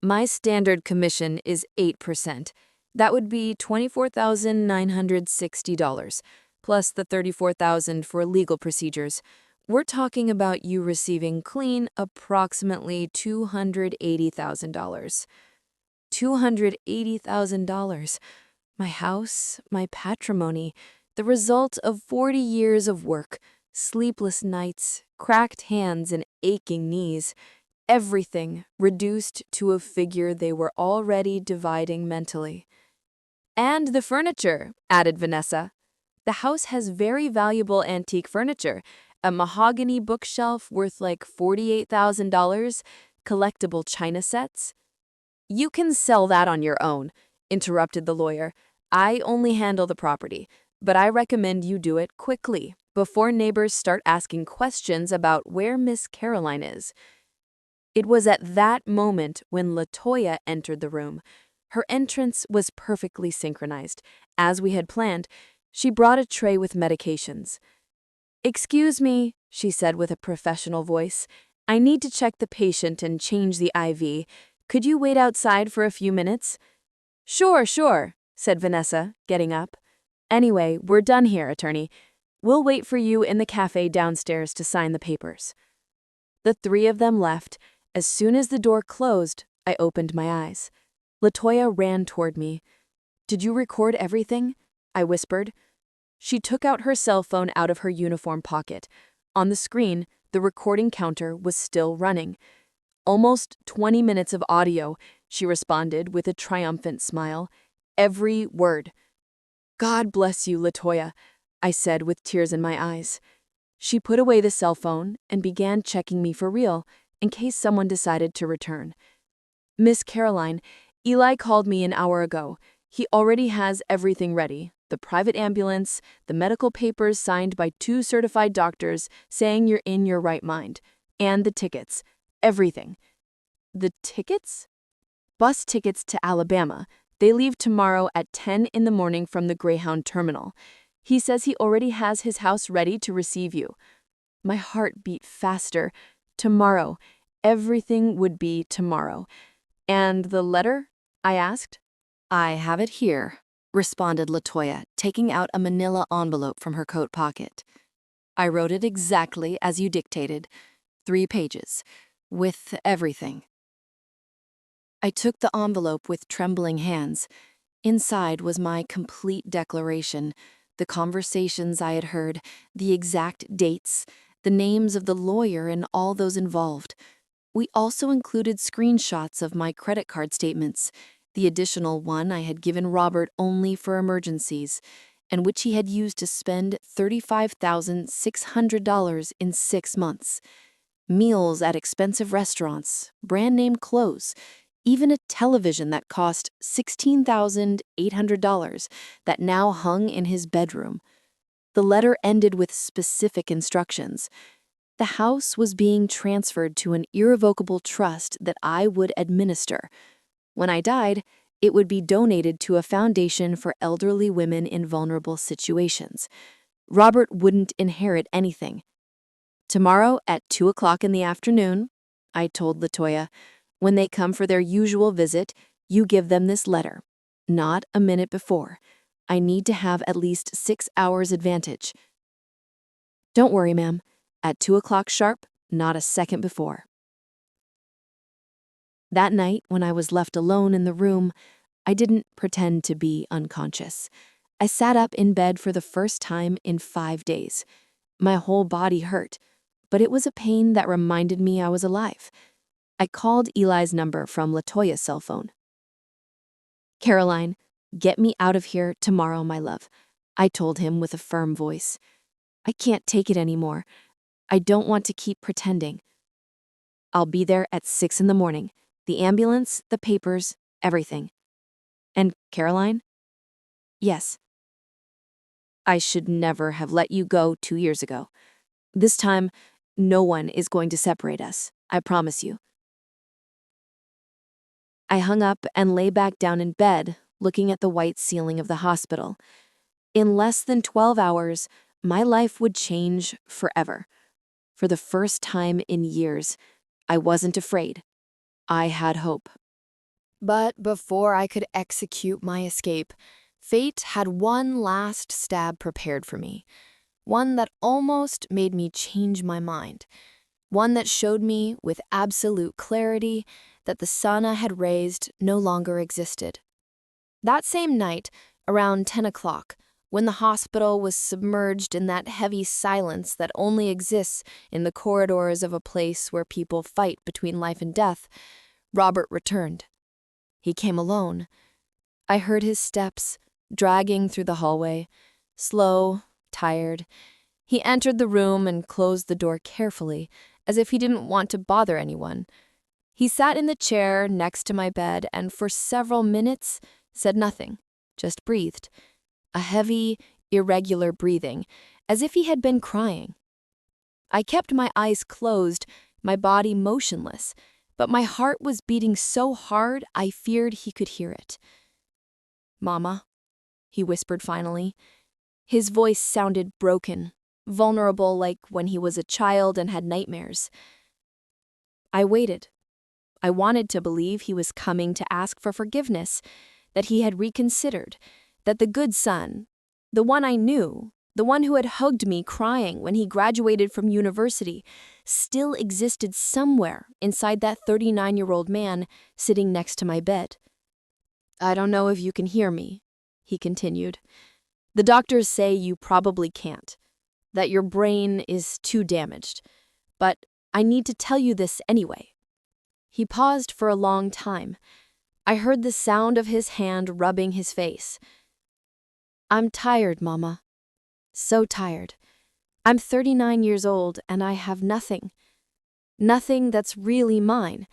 My standard commission is 8%. That would be $24,960, plus the $34,000 for legal procedures. We're talking about you receiving clean approximately $280,000. $280,000. My house, my patrimony, the result of 40 years of work, sleepless nights, cracked hands, and aching knees. Everything reduced to a figure they were already dividing mentally. And the furniture, added Vanessa. The house has very valuable antique furniture, a mahogany bookshelf worth like $48,000, collectible china sets. You can sell that on your own, interrupted the lawyer. I only handle the property, but I recommend you do it quickly, before neighbors start asking questions about where Miss Caroline is. It was at that moment when LaToya entered the room. Her entrance was perfectly synchronized. As we had planned, she brought a tray with medications. "Excuse me," she said with a professional voice. "I need to check the patient and change the IV. Could you wait outside for a few minutes?" Sure, said Vanessa, getting up. "Anyway, we're done here, attorney. We'll wait for you in the cafe downstairs to sign the papers." The three of them left. As soon as the door closed, I opened my eyes. LaToya ran toward me. "Did you record everything?" I whispered. She took out her cell phone out of her uniform pocket. On the screen, the recording counter was still running. "Almost 20 minutes of audio," she responded with a triumphant smile. "Every word." "God bless you, LaToya," I said with tears in my eyes. She put away the cell phone and began checking me for real, in case someone decided to return. "Miss Caroline, Eli called me an hour ago. He already has everything ready. The private ambulance, the medical papers signed by 2 certified doctors saying you're in your right mind, and the tickets. Everything." "The tickets?" "Bus tickets to Alabama. They leave tomorrow at 10 in the morning from the Greyhound terminal. He says he already has his house ready to receive you." My heart beat faster. Tomorrow. Everything would be tomorrow. "And the letter?" I asked. "I have it here," responded LaToya, taking out a manila envelope from her coat pocket. "I wrote it exactly as you dictated. 3 pages. With everything." I took the envelope with trembling hands. Inside was my complete declaration, the conversations I had heard, the exact dates, the names of the lawyer and all those involved. We also included screenshots of my credit card statements, the additional one I had given Robert only for emergencies, and which he had used to spend $35,600 in 6 months. Meals at expensive restaurants, brand-name clothes, even a television that cost $16,800 that now hung in his bedroom. The letter ended with specific instructions. The house was being transferred to an irrevocable trust that I would administer. When I died, it would be donated to a foundation for elderly women in vulnerable situations. Robert wouldn't inherit anything. "Tomorrow at 2 o'clock in the afternoon," I told LaToya, "when they come for their usual visit, you give them this letter. Not a minute before. I need to have at least 6 hours advantage." "Don't worry, ma'am. At 2 o'clock sharp, not a second before." That night, when I was left alone in the room, I didn't pretend to be unconscious. I sat up in bed for the first time in 5 days. My whole body hurt, but it was a pain that reminded me I was alive. I called Eli's number from LaToya's cell phone. "Caroline, get me out of here tomorrow, my love," I told him with a firm voice. "I can't take it anymore. I don't want to keep pretending. I'll be there at 6 in the morning. The ambulance, the papers, everything." "And Caroline?" "Yes." "I should never have let you go 2 years ago. This time, no one is going to separate us, I promise you." I hung up and lay back down in bed, looking at the white ceiling of the hospital. In less than 12 hours, my life would change forever. For the first time in years, I wasn't afraid. I had hope. But before I could execute my escape, fate had one last stab prepared for me, one that almost made me change my mind, one that showed me with absolute clarity that the sun I had raised no longer existed. That same night, around 10 o'clock, when the hospital was submerged in that heavy silence that only exists in the corridors of a place where people fight between life and death, Robert returned. He came alone. I heard his steps, dragging through the hallway, slow, tired. He entered the room and closed the door carefully, as if he didn't want to bother anyone. He sat in the chair next to my bed and for several minutes said nothing, just breathed. A heavy, irregular breathing, as if he had been crying. I kept my eyes closed, my body motionless, but my heart was beating so hard I feared he could hear it. "Mama," he whispered finally. His voice sounded broken, vulnerable like when he was a child and had nightmares. I waited. I wanted to believe he was coming to ask for forgiveness, that he had reconsidered, that the good son, the one I knew, the one who had hugged me crying when he graduated from university, still existed somewhere inside that 39-year-old man sitting next to my bed. "I don't know if you can hear me," he continued. "The doctors say you probably can't, that your brain is too damaged, but I need to tell you this anyway." He paused for a long time. I heard the sound of his hand rubbing his face. "I'm tired, Mama. So tired. I'm 39 years old and I have nothing. Nothing that's really mine.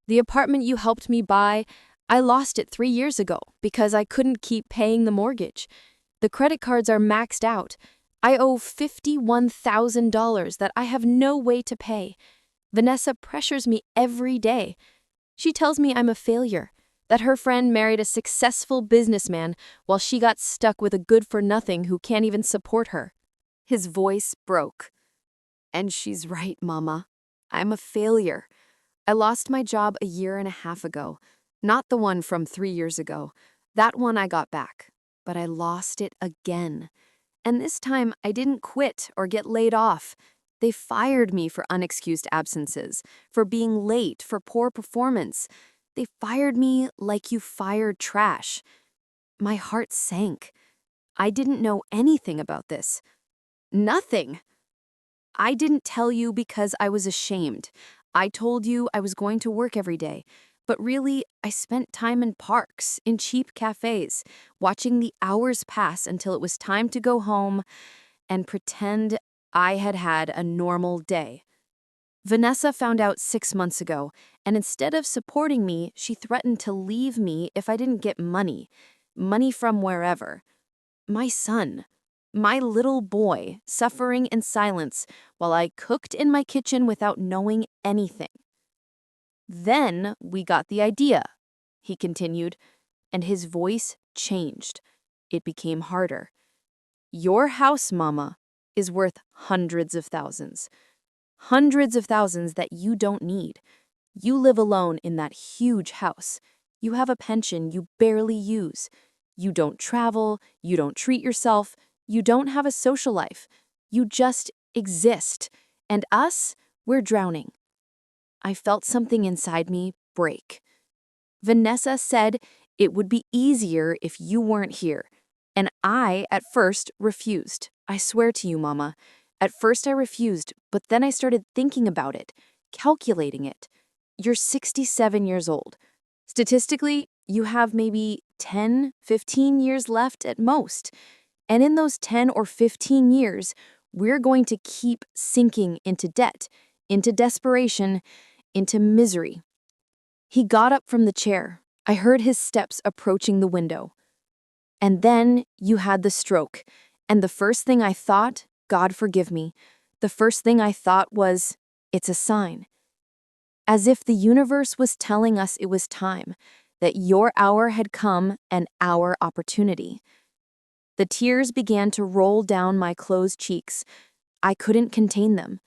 The apartment you helped me buy, I lost it 3 years ago because I couldn't keep paying the mortgage. The credit cards are maxed out. I owe $51,000 that I have no way to pay. Vanessa pressures me every day. She tells me I'm a failure, that her friend married a successful businessman while she got stuck with a good-for-nothing who can't even support her." His voice broke. "And she's right, Mama. I'm a failure. I lost my job a year and a half ago. Not the one from 3 years ago. That one I got back. But I lost it again. And this time I didn't quit or get laid off. They fired me for unexcused absences, for being late, for poor performance. They fired me like you fired trash." My heart sank. I didn't know anything about this. Nothing. "I didn't tell you because I was ashamed. I told you I was going to work every day. But really, I spent time in parks, in cheap cafes, watching the hours pass until it was time to go home and pretend I had had a normal day. Vanessa found out 6 months ago, and instead of supporting me, she threatened to leave me if I didn't get money. Money from wherever. My son. My little boy, suffering in silence while I cooked in my kitchen without knowing anything. Then we got the idea," he continued, and his voice changed. It became harder. "Your house, Mama, is worth hundreds of thousands. Hundreds of thousands that you don't need. You live alone in that huge house. You have a pension you barely use. You don't travel, you don't treat yourself, you don't have a social life. You just exist. And us, we're drowning." I felt something inside me break. Vanessa said it would be easier if you weren't here. And I, at first, refused. I swear to you, Mama. At first I refused, but then I started thinking about it, calculating it. You're 67 years old. Statistically, you have maybe 10, 15 years left at most. And in those 10 or 15 years, we're going to keep sinking into debt, into desperation, into misery. He got up from the chair. I heard his steps approaching the window. "And then you had the stroke. And the first thing I thought, God forgive me, the first thing I thought was, it's a sign. As if the universe was telling us it was time, that your hour had come and our opportunity." The tears began to roll down my closed cheeks. I couldn't contain them.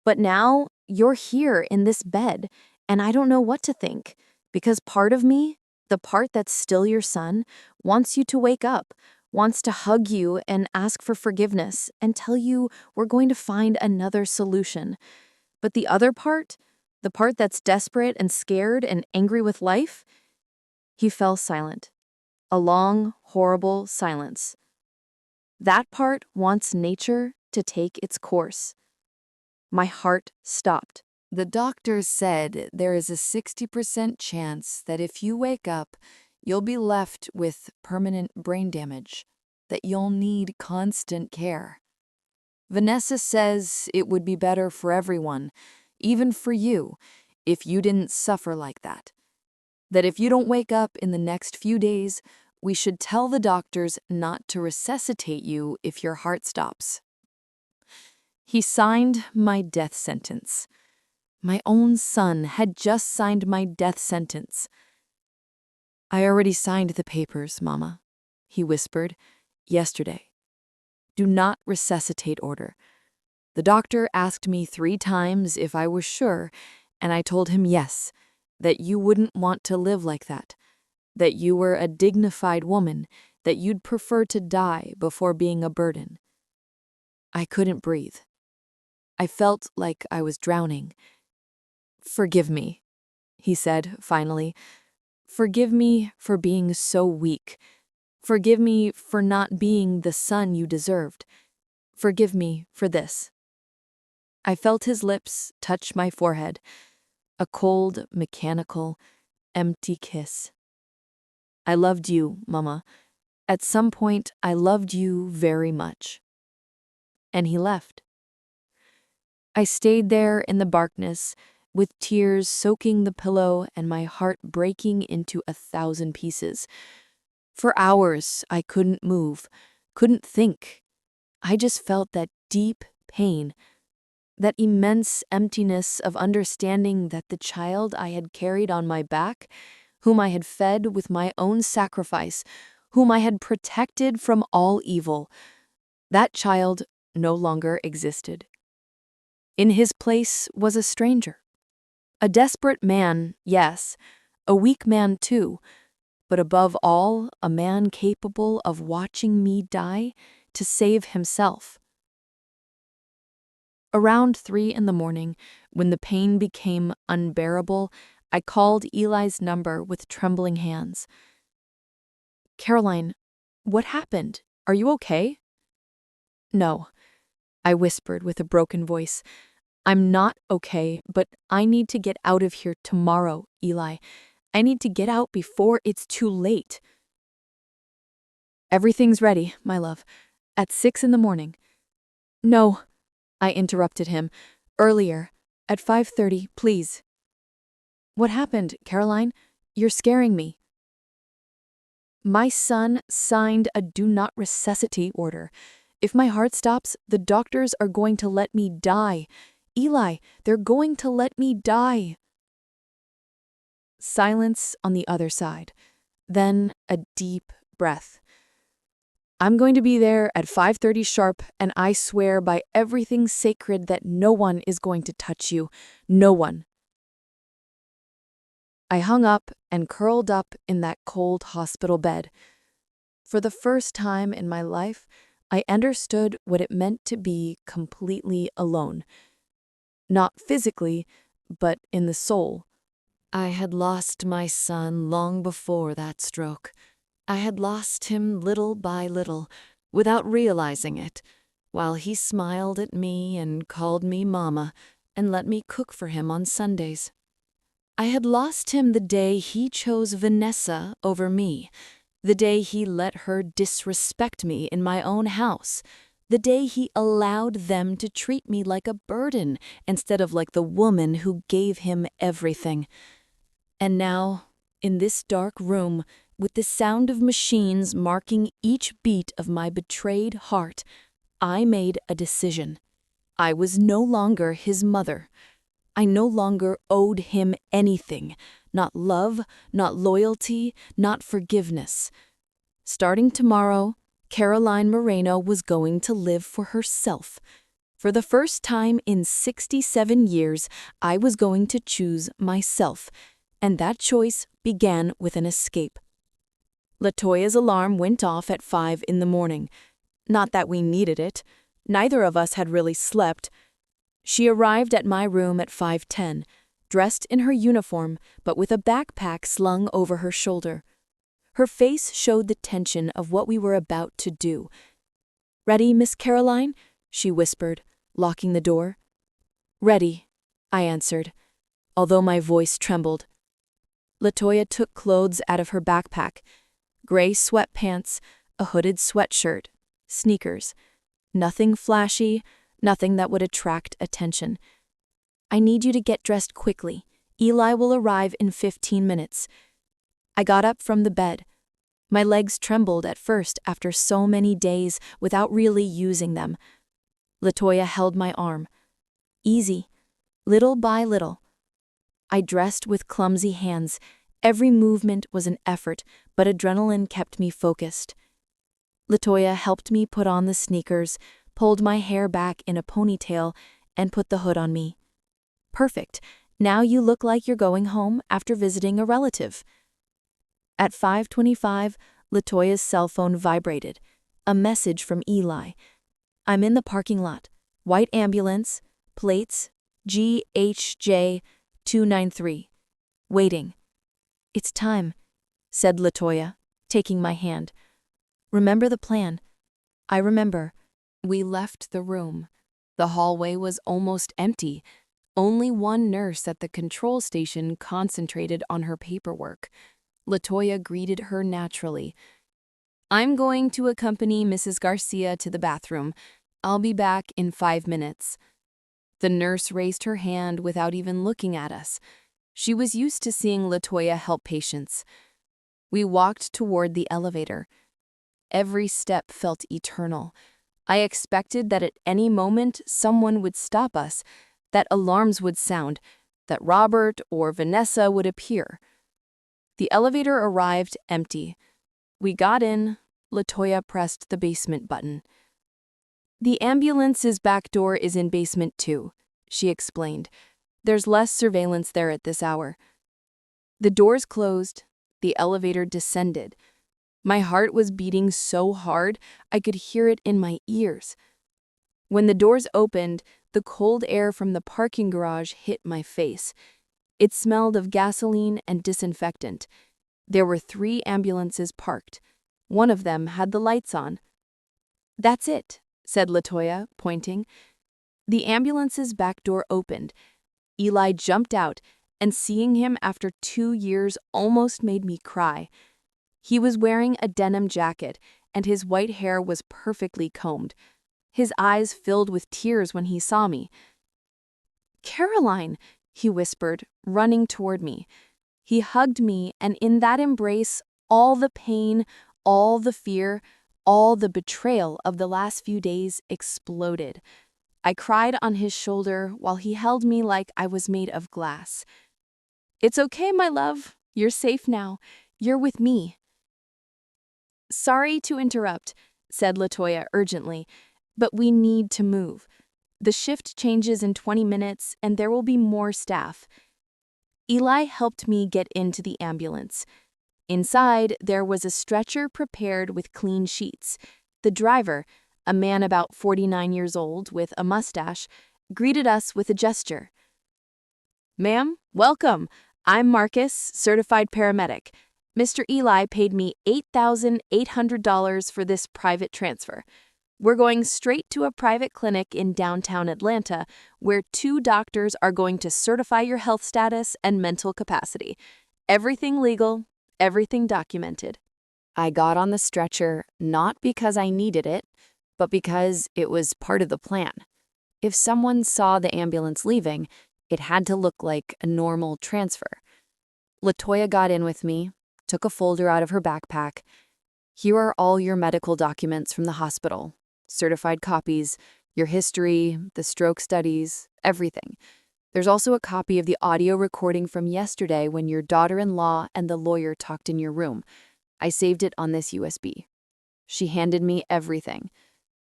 But now you're here in this bed, and I don't know what to think, because part of me, the part that's still your son, wants you to wake up, wants to hug you and ask for forgiveness and tell you we're going to find another solution. But the other part, the part that's desperate and scared and angry with life, he fell silent. A long, horrible silence. That part wants nature to take its course. My heart stopped. The doctors said there is a 60% chance that if you wake up, you'll be left with permanent brain damage, that you'll need constant care. Vanessa says it would be better for everyone, even for you, if you didn't suffer like that. That if you don't wake up in the next few days, we should tell the doctors not to resuscitate you if your heart stops. He signed my death sentence. My own son had just signed my death sentence. I already signed the papers, Mama, he whispered, yesterday. Do not resuscitate order. The doctor asked me 3 times if I was sure, and I told him yes, that you wouldn't want to live like that you were a dignified woman, that you'd prefer to die before being a burden. I couldn't breathe. I felt like I was drowning. Forgive me, he said finally. Forgive me for being so weak. Forgive me for not being the son you deserved. Forgive me for this. I felt his lips touch my forehead, a cold, mechanical, empty kiss. I loved you, Mama. At some point, I loved you very much. And he left. I stayed there in the darkness, with tears soaking the pillow and my heart breaking into 1,000 pieces. For hours, I couldn't move, couldn't think. I just felt that deep pain, that immense emptiness of understanding that the child I had carried on my back, whom I had fed with my own sacrifice, whom I had protected from all evil, that child no longer existed. In his place was a stranger. A desperate man, yes, a weak man too, but above all, a man capable of watching me die to save himself. Around 3 in the morning, when the pain became unbearable, I called Eli's number with trembling hands. Caroline, what happened? Are you okay? No, I whispered with a broken voice. I'm not okay, but I need to get out of here tomorrow, Eli. I need to get out before it's too late. Everything's ready, my love. At 6 in the morning. No, I interrupted him. Earlier, at 5:30, please. What happened, Caroline? You're scaring me. My son signed a do not resuscitate order. If my heart stops, the doctors are going to let me die. Eli, they're going to let me die. Silence on the other side. Then a deep breath. I'm going to be there at 5:30 sharp, and I swear by everything sacred that no one is going to touch you. No one. I hung up and curled up in that cold hospital bed. For the first time in my life, I understood what it meant to be completely alone. Not physically, but in the soul. I had lost my son long before that stroke. I had lost him little by little, without realizing it, while he smiled at me and called me Mama and let me cook for him on Sundays. I had lost him the day he chose Vanessa over me, the day he let her disrespect me in my own house, the day he allowed them to treat me like a burden instead of like the woman who gave him everything. And now, in this dark room, with the sound of machines marking each beat of my betrayed heart, I made a decision. I was no longer his mother. I no longer owed him anything, not love, not loyalty, not forgiveness. Starting tomorrow, Caroline Moreno was going to live for herself, For the first time in 67 years, I was going to choose myself, and that choice began with an escape. LaToya's alarm went off at 5 in the morning. Not that we needed it. Neither of us had really slept. She arrived at my room at 5:10, dressed in her uniform but with a backpack slung over her shoulder. Her face showed the tension of what we were about to do. "Ready, Miss Caroline?" she whispered, locking the door. "Ready," I answered, although my voice trembled. LaToya took clothes out of her backpack: gray sweatpants, a hooded sweatshirt, sneakers. Nothing flashy, nothing that would attract attention. "I need you to get dressed quickly. Eli will arrive in 15 minutes. I got up from the bed. My legs trembled at first after so many days without really using them. LaToya held my arm. Easy, little by little. I dressed with clumsy hands. Every movement was an effort, but adrenaline kept me focused. LaToya helped me put on the sneakers, pulled my hair back in a ponytail, and put the hood on me. "Perfect. Now you look like you're going home after visiting a relative." At 5:25, LaToya's cell phone vibrated. A message from Eli. "I'm in the parking lot. White ambulance, plates GHJ 293. Waiting." "It's time," said LaToya, taking my hand. "Remember the plan." "I remember." We left the room. The hallway was almost empty. Only one nurse at the control station concentrated on her paperwork. LaToya greeted her naturally. "I'm going to accompany Mrs. Garcia to the bathroom. I'll be back in 5 minutes." The nurse raised her hand without even looking at us. She was used to seeing LaToya help patients. We walked toward the elevator. Every step felt eternal. I expected that at any moment someone would stop us, that alarms would sound, that Robert or Vanessa would appear. The elevator arrived empty. We got in. LaToya pressed the basement button. "The ambulance's back door is in basement 2, she explained. "There's less surveillance there at this hour." The doors closed. The elevator descended. My heart was beating so hard I could hear it in my ears. When the doors opened, the cold air from the parking garage hit my face. It smelled of gasoline and disinfectant. There were 3 ambulances parked. One of them had the lights on. "That's it," said LaToya, pointing. The ambulance's back door opened. Eli jumped out, and seeing him after 2 years almost made me cry. He was wearing a denim jacket, and his white hair was perfectly combed. His eyes filled with tears when he saw me. "Caroline," he whispered, running toward me. He hugged me, and in that embrace, all the pain, all the fear, all the betrayal of the last few days exploded. I cried on his shoulder while he held me like I was made of glass. "It's okay, my love. You're safe now. You're with me." "Sorry to interrupt," said LaToya urgently, "but we need to move. The shift changes in 20 minutes, and there will be more staff." Eli helped me get into the ambulance. Inside, there was a stretcher prepared with clean sheets. The driver, a man about 49 years old with a mustache, greeted us with a gesture. "Ma'am, welcome. I'm Marcus, certified paramedic. Mr. Eli paid me $8,800 for this private transfer. We're going straight to a private clinic in downtown Atlanta where 2 doctors are going to certify your health status and mental capacity. Everything legal, everything documented." I got on the stretcher not because I needed it, but because it was part of the plan. If someone saw the ambulance leaving, it had to look like a normal transfer. LaToya got in with me, took a folder out of her backpack. "Here are all your medical documents from the hospital. Certified copies, your history, the stroke studies, everything. There's also a copy of the audio recording from yesterday when your daughter-in-law and the lawyer talked in your room. I saved it on this USB." She handed me everything.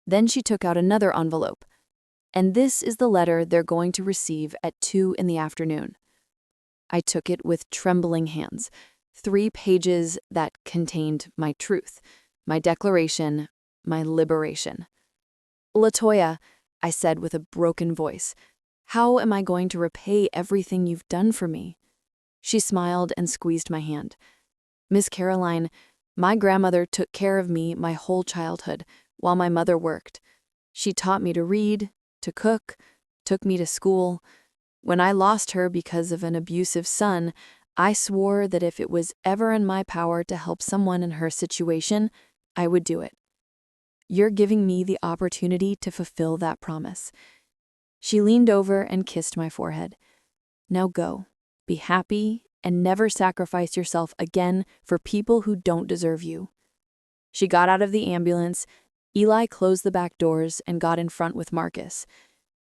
Then she took out another envelope. and this is the letter they're going to receive at 2 in the afternoon. I took it with trembling hands, 3 pages that contained my truth, my declaration, my liberation. "Latoya," I said with a broken voice, "how am I going to repay everything you've done for me?" She smiled and squeezed my hand. "Miss Caroline, my grandmother took care of me my whole childhood while my mother worked. She taught me to read, to cook, took me to school. When I lost her because of an abusive son, I swore that if it was ever in my power to help someone in her situation, I would do it. You're giving me the opportunity to fulfill that promise." She leaned over and kissed my forehead. "Now go, be happy, and never sacrifice yourself again for people who don't deserve you." She got out of the ambulance. Eli closed the back doors and got in front with Marcus.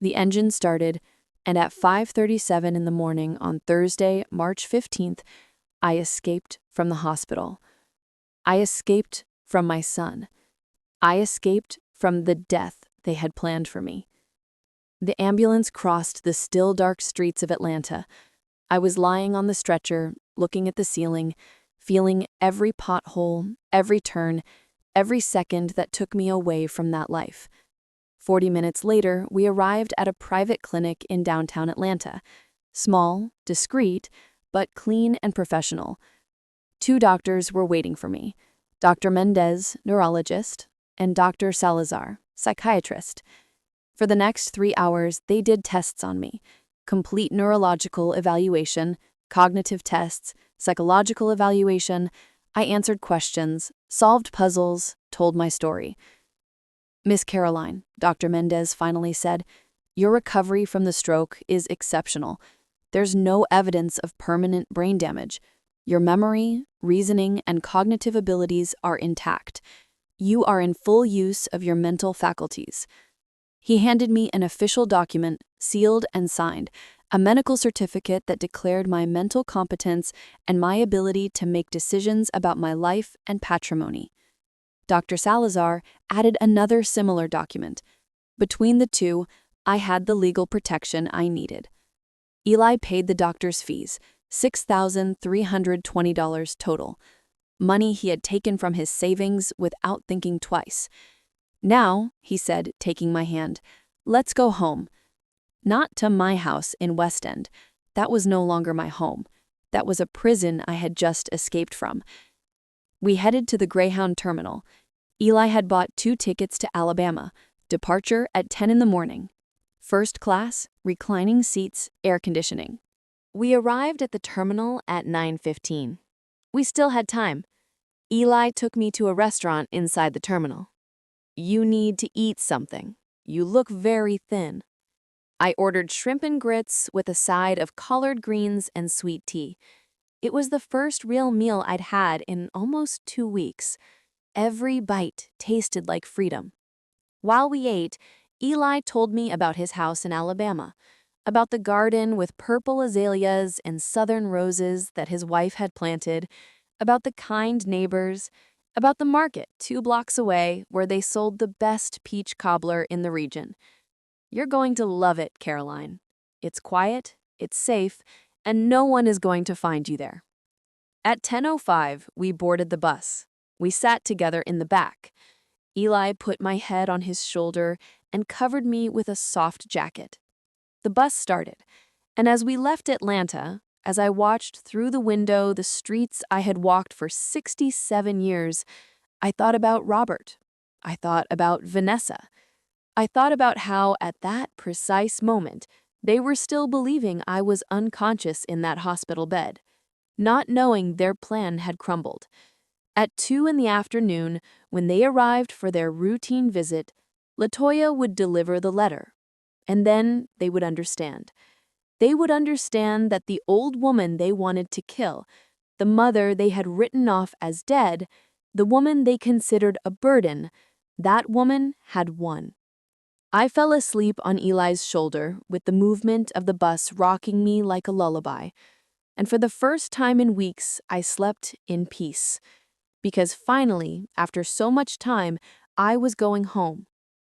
The engine started, and at 5:37 in the morning on Thursday, March 15th, I escaped from the hospital. I escaped from my son. I escaped from the death they had planned for me. The ambulance crossed the still dark streets of Atlanta. I was lying on the stretcher, looking at the ceiling, feeling every pothole, every turn, every second that took me away from that life. 40 minutes later, we arrived at a private clinic in downtown Atlanta. Small, discreet, but clean and professional. 2 doctors were waiting for me: Dr. Mendez, neurologist, and Dr. Salazar, psychiatrist. For the next 3 hours, they did tests on me: complete neurological evaluation, cognitive tests, psychological evaluation. I answered questions, solved puzzles, told my story. "Miss Caroline," Dr. Mendez finally said, "your recovery from the stroke is exceptional. There's no evidence of permanent brain damage. Your memory, reasoning, and cognitive abilities are intact. You are in full use of your mental faculties." He handed me an official document, sealed and signed, a medical certificate that declared my mental competence and my ability to make decisions about my life and patrimony. Dr. Salazar added another similar document. Between the two, I had the legal protection I needed. Eli paid the doctor's fees, $6,320 total, money he had taken from his savings without thinking twice. "Now," he said, taking my hand, "let's go home." Not to my house in West End. That was no longer my home. That was a prison I had just escaped from. We headed to the Greyhound terminal. Eli had bought 2 tickets to Alabama, departure at 10 in the morning. First class, reclining seats, air conditioning. We arrived at the terminal at 9:15. We still had time. Eli took me to a restaurant inside the terminal. "You need to eat something. You look very thin." I ordered shrimp and grits with a side of collard greens and sweet tea. It was the first real meal I'd had in almost 2 weeks. Every bite tasted like freedom. While we ate, Eli told me about his house in Alabama, about the garden with purple azaleas and southern roses that his wife had planted, about the kind neighbors, about the market 2 blocks away where they sold the best peach cobbler in the region. "You're going to love it, Caroline. It's quiet, it's safe, and no one is going to find you there." At 10:05, we boarded the bus. We sat together in the back. Eli put my head on his shoulder and covered me with a soft jacket. The bus started, and as we left Atlanta, as I watched through the window the streets I had walked for 67 years, I thought about Robert. I thought about Vanessa. I thought about how, at that precise moment, they were still believing I was unconscious in that hospital bed, not knowing their plan had crumbled. At 2 in the afternoon, when they arrived for their routine visit, Latoya would deliver the letter. And then they would understand. They would understand that the old woman they wanted to kill, the mother they had written off as dead, the woman they considered a burden, that woman had won. I fell asleep on Eli's shoulder with the movement of the bus rocking me like a lullaby. And for the first time in weeks, I slept in peace. Because finally, after so much time, I was going home,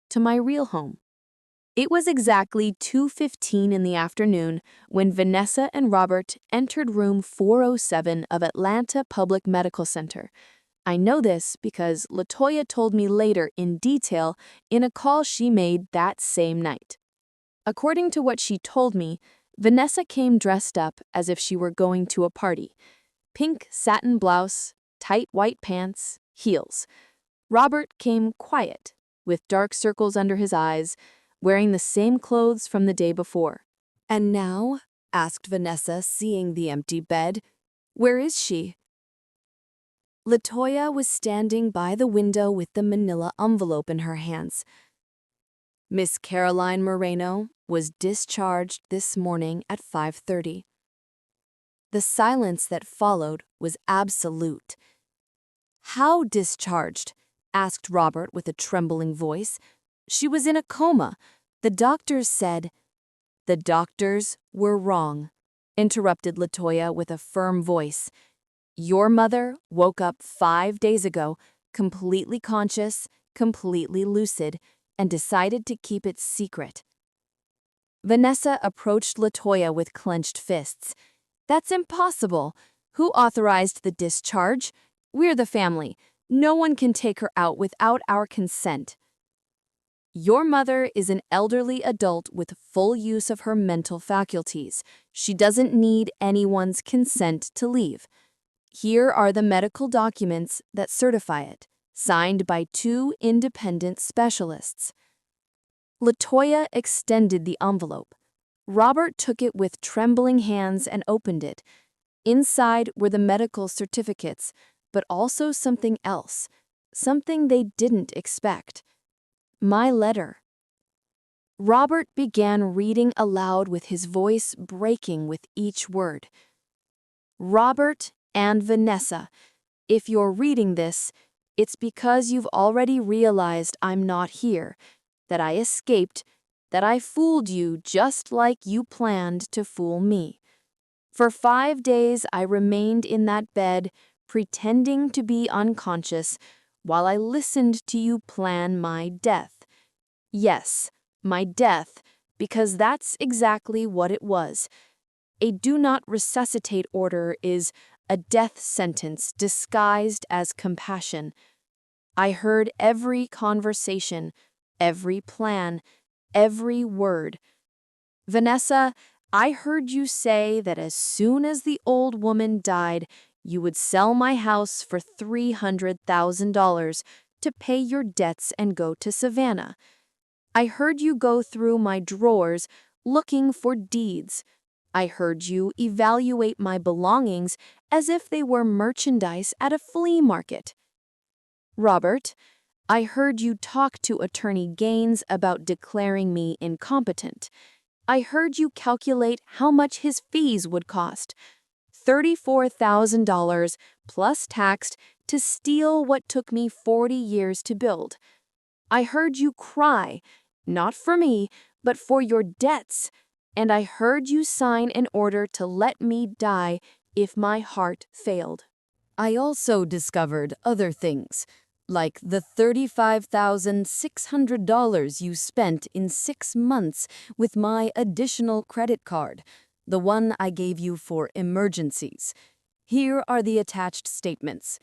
to my real home. It was exactly 2:15 in the afternoon when Vanessa and Robert entered room 407 of Atlanta Public Medical Center. I know this because LaToya told me later in detail in a call she made that same night. According to what she told me, Vanessa came dressed up as if she were going to a party. Pink satin blouse, tight white pants, heels. Robert came quiet, with dark circles under his eyes, wearing the same clothes from the day before. "And now?" asked Vanessa, seeing the empty bed. "Where is she?" LaToya was standing by the window with the manila envelope in her hands. "Miss Caroline Moreno was discharged this morning at 5:30. The silence that followed was absolute. "How discharged?" asked Robert with a trembling voice. "She was in a coma. The doctors said—" "The doctors were wrong," interrupted LaToya with a firm voice. "Your mother woke up 5 days ago, completely conscious, completely lucid, and decided to keep it secret." Vanessa approached LaToya with clenched fists. "That's impossible. Who authorized the discharge? We're the family. No one can take her out without our consent." "Your mother is an elderly adult with full use of her mental faculties. She doesn't need anyone's consent to leave. Here are the medical documents that certify it, signed by 2 independent specialists." LaToya extended the envelope. Robert took it with trembling hands and opened it. Inside were the medical certificates, but also something else, something they didn't expect. My letter. Robert began reading aloud with his voice breaking with each word. "Robert and Vanessa, if you're reading this, it's because you've already realized I'm not here, that I escaped, that I fooled you just like you planned to fool me. For 5 days I remained in that bed, pretending to be unconscious, while I listened to you plan my death. Yes, my death, because that's exactly what it was. A do not resuscitate order is a death sentence disguised as compassion. I heard every conversation, every plan, every word. Vanessa, I heard you say that as soon as the old woman died, you would sell my house for $300,000 to pay your debts and go to Savannah. I heard you go through my drawers looking for deeds. I heard you evaluate my belongings as if they were merchandise at a flea market. Robert, I heard you talk to Attorney Gaines about declaring me incompetent. I heard you calculate how much his fees would cost. $34,000 plus taxed to steal what took me 40 years to build. I heard you cry, not for me, but for your debts, and I heard you sign an order to let me die if my heart failed. I also discovered other things, like the $35,600 you spent in 6 months with my additional credit card, the one I gave you for emergencies. Here are the attached statements.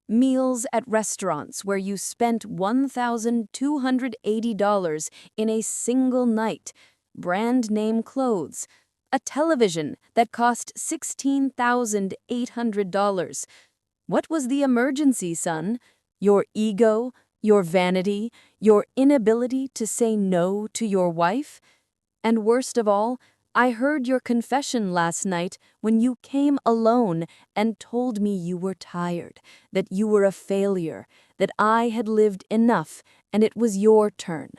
Meals at restaurants where you spent $1,280 in a single night, brand name clothes, a television that cost $16,800. What was the emergency, son? Your ego, your vanity, your inability to say no to your wife? And worst of all, I heard your confession last night when you came alone and told me you were tired, that you were a failure, that I had lived enough and it was your turn.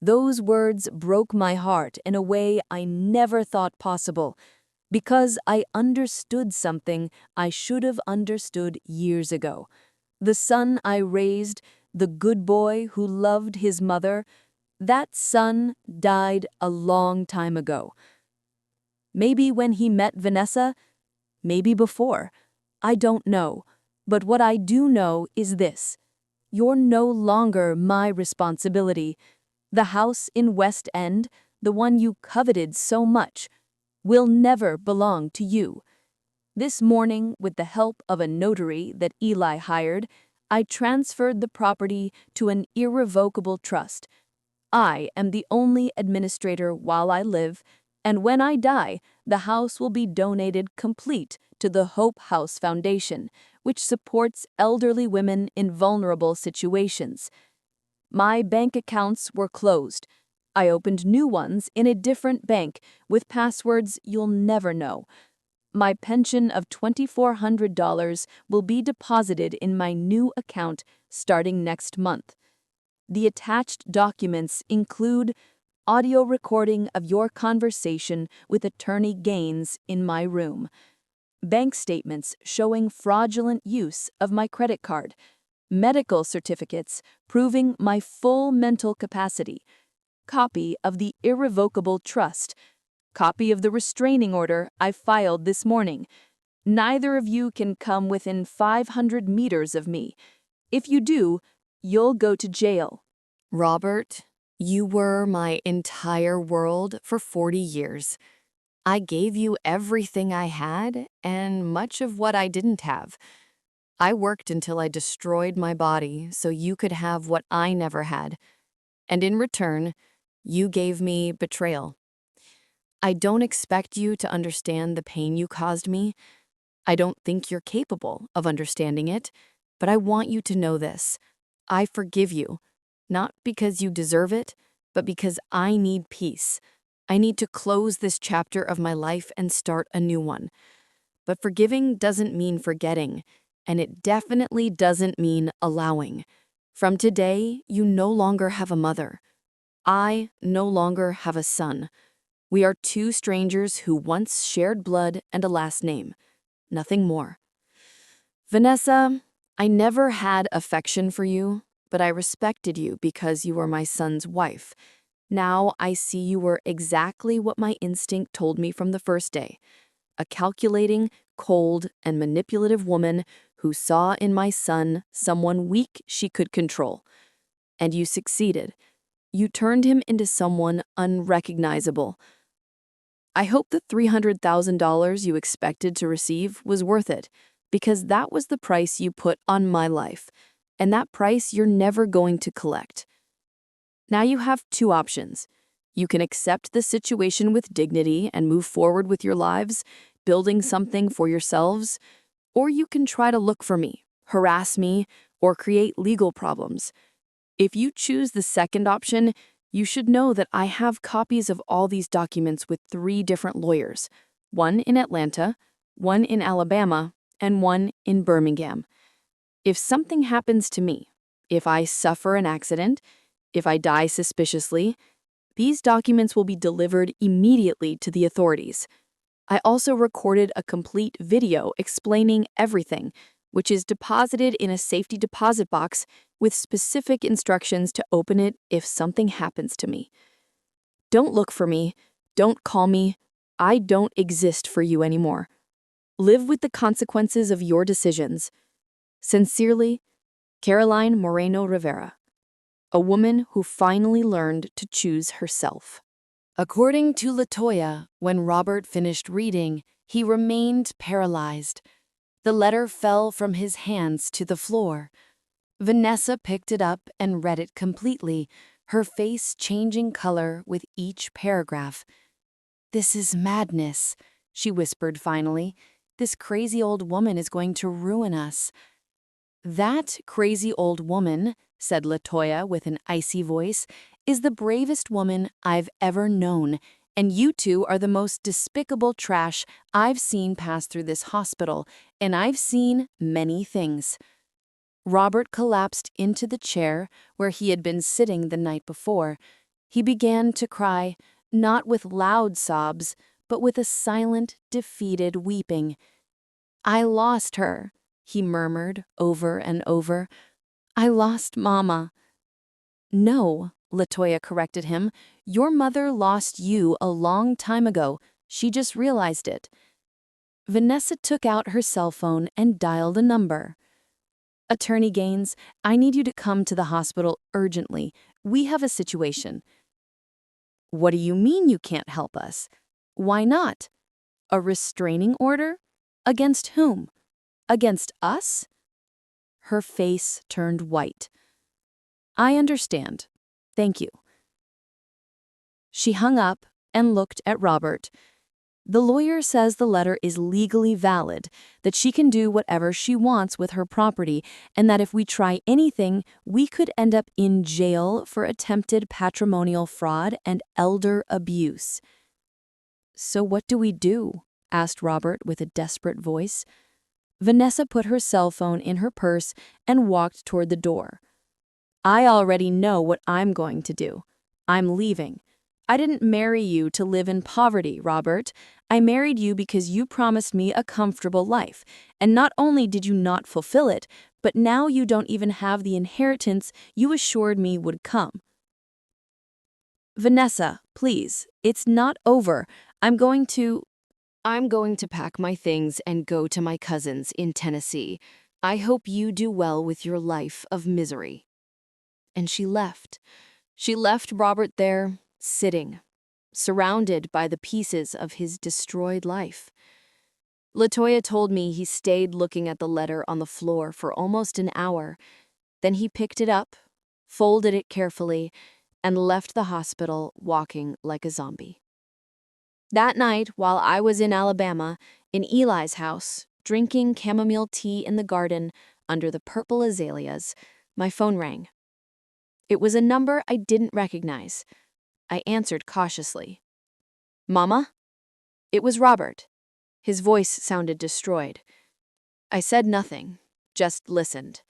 Those words broke my heart in a way I never thought possible, because I understood something I should have understood years ago. The son I raised, the good boy who loved his mother, that son died a long time ago. Maybe when he met Vanessa, maybe before. I don't know. But what I do know is this. You're no longer my responsibility. The house in West End, the one you coveted so much, will never belong to you. This morning, with the help of a notary that Eli hired, I transferred the property to an irrevocable trust. I am the only administrator while I live, and when I die, the house will be donated complete to the Hope House Foundation, which supports elderly women in vulnerable situations. My bank accounts were closed. I opened new ones in a different bank with passwords you'll never know. My pension of $2,400 will be deposited in my new account starting next month. The attached documents include audio recording of your conversation with Attorney Gaines in my room, bank statements showing fraudulent use of my credit card, medical certificates proving my full mental capacity, copy of the irrevocable trust, copy of the restraining order I filed this morning. Neither of you can come within 500 meters of me. If you do, you'll go to jail. Robert, you were my entire world for 40 years. I gave you everything I had and much of what I didn't have. I worked until I destroyed my body so you could have what I never had. And in return, you gave me betrayal. I don't expect you to understand the pain you caused me. I don't think you're capable of understanding it, but I want you to know this. I forgive you, not because you deserve it, but because I need peace. I need to close this chapter of my life and start a new one. But forgiving doesn't mean forgetting, and it definitely doesn't mean allowing. From today, you no longer have a mother. I no longer have a son. We are two strangers who once shared blood and a last name. Nothing more. Vanessa, I never had affection for you, but I respected you because you were my son's wife. Now I see you were exactly what my instinct told me from the first day. A calculating, cold, and manipulative woman who saw in my son someone weak she could control. And you succeeded. You turned him into someone unrecognizable. I hope the $300,000 you expected to receive was worth it, because that was the price you put on my life, and that price you're never going to collect. Now you have two options. You can accept the situation with dignity and move forward with your lives, building something for yourselves, or you can try to look for me, harass me, or create legal problems. If you choose the second option, you should know that I have copies of all these documents with 3 different lawyers, one in Atlanta, one in Alabama, and one in Birmingham. If something happens to me, if I suffer an accident, if I die suspiciously, these documents will be delivered immediately to the authorities. I also recorded a complete video explaining everything, which is deposited in a safety deposit box with specific instructions to open it if something happens to me. Don't look for me. Don't call me. I don't exist for you anymore. Live with the consequences of your decisions. Sincerely, Caroline Moreno Rivera, a woman who finally learned to choose herself. According to LaToya, when Robert finished reading, he remained paralyzed. The letter fell from his hands to the floor. Vanessa picked it up and read it completely, her face changing color with each paragraph. "This is madness," she whispered finally. "This crazy old woman is going to ruin us." "That crazy old woman," said LaToya with an icy voice, "is the bravest woman I've ever known, and you two are the most despicable trash I've seen pass through this hospital, and I've seen many things." Robert collapsed into the chair where he had been sitting the night before. He began to cry, not with loud sobs, but with a silent, defeated weeping. "I lost her," he murmured over and over. "I lost Mama." "No," LaToya corrected him. "Your mother lost you a long time ago. She just realized it." Vanessa took out her cell phone and dialed a number. "Attorney Gaines, I need you to come to the hospital urgently. We have a situation. What do you mean you can't help us? Why not? A restraining order? Against whom? Against us? Her face turned white. I understand. Thank you. She hung up and looked at Robert. The lawyer says the letter is legally valid, that she can do whatever she wants with her property, and that if we try anything, we could end up in jail for attempted patrimonial fraud and elder abuse. So what do we do? Asked Robert with a desperate voice. Vanessa put her cell phone in her purse and walked toward the door. I already know what I'm going to do. I'm leaving. I didn't marry you to live in poverty, Robert. I married you because you promised me a comfortable life, and not only did you not fulfill it, but now you don't even have the inheritance you assured me would come. Vanessa, please, it's not over. I'm going to pack my things and go to my cousin's in Tennessee. I hope you do well with your life of misery. And she left. She left Robert there, sitting, surrounded by the pieces of his destroyed life. LaToya told me he stayed looking at the letter on the floor for almost an hour. Then he picked it up, folded it carefully, and left the hospital walking like a zombie. That night, while I was in Alabama, in Eli's house, drinking chamomile tea in the garden under the purple azaleas, my phone rang. It was a number I didn't recognize. I answered cautiously. Mama? It was Robert. His voice sounded destroyed. I said nothing, just listened.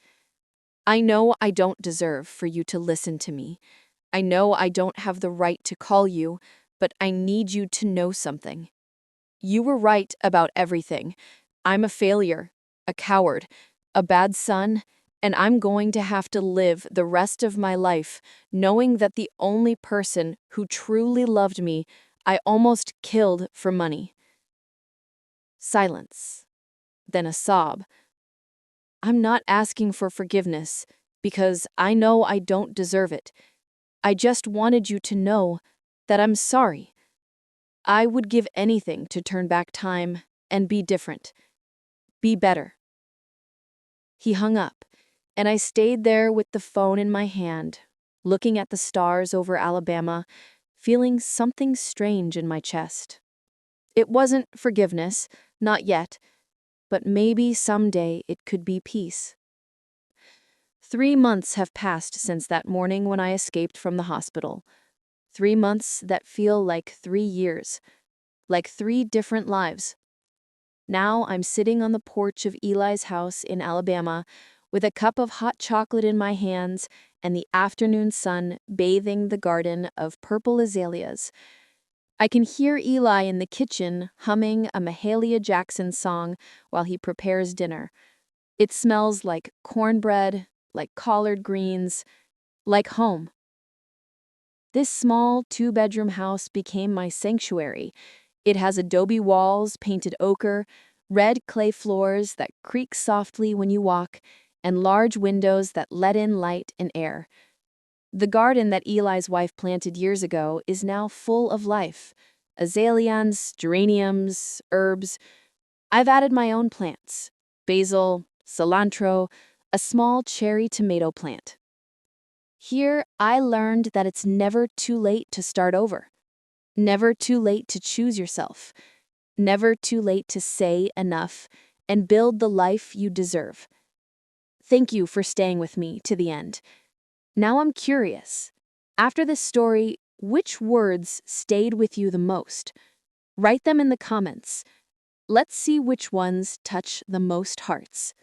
I know I don't deserve for you to listen to me. I know I don't have the right to call you, but I need you to know something. You were right about everything. I'm a failure, a coward, a bad son, and I'm going to have to live the rest of my life knowing that the only person who truly loved me, I almost killed for money. Silence. Then a sob. I'm not asking for forgiveness because I know I don't deserve it. I just wanted you to know that I'm sorry. I would give anything to turn back time and be different. Be better. He hung up, and I stayed there with the phone in my hand, looking at the stars over Alabama, feeling something strange in my chest. It wasn't forgiveness, not yet, but maybe someday it could be peace. 3 months have passed since that morning when I escaped from the hospital. 3 months that feel like 3 years, like 3 different lives. Now I'm sitting on the porch of Eli's house in Alabama with a cup of hot chocolate in my hands and the afternoon sun bathing the garden of purple azaleas. I can hear Eli in the kitchen humming a Mahalia Jackson song while he prepares dinner. It smells like cornbread, like collard greens, like home. This small 2-bedroom house became my sanctuary. It has adobe walls painted ochre, red clay floors that creak softly when you walk, and large windows that let in light and air. The garden that Eli's wife planted years ago is now full of life. Azaleas, geraniums, herbs. I've added my own plants: basil, cilantro, a small cherry tomato plant. Here, I learned that it's never too late to start over. Never too late to choose yourself. Never too late to say enough and build the life you deserve. Thank you for staying with me to the end. Now I'm curious. After this story, which words stayed with you the most? Write them in the comments. Let's see which ones touch the most hearts.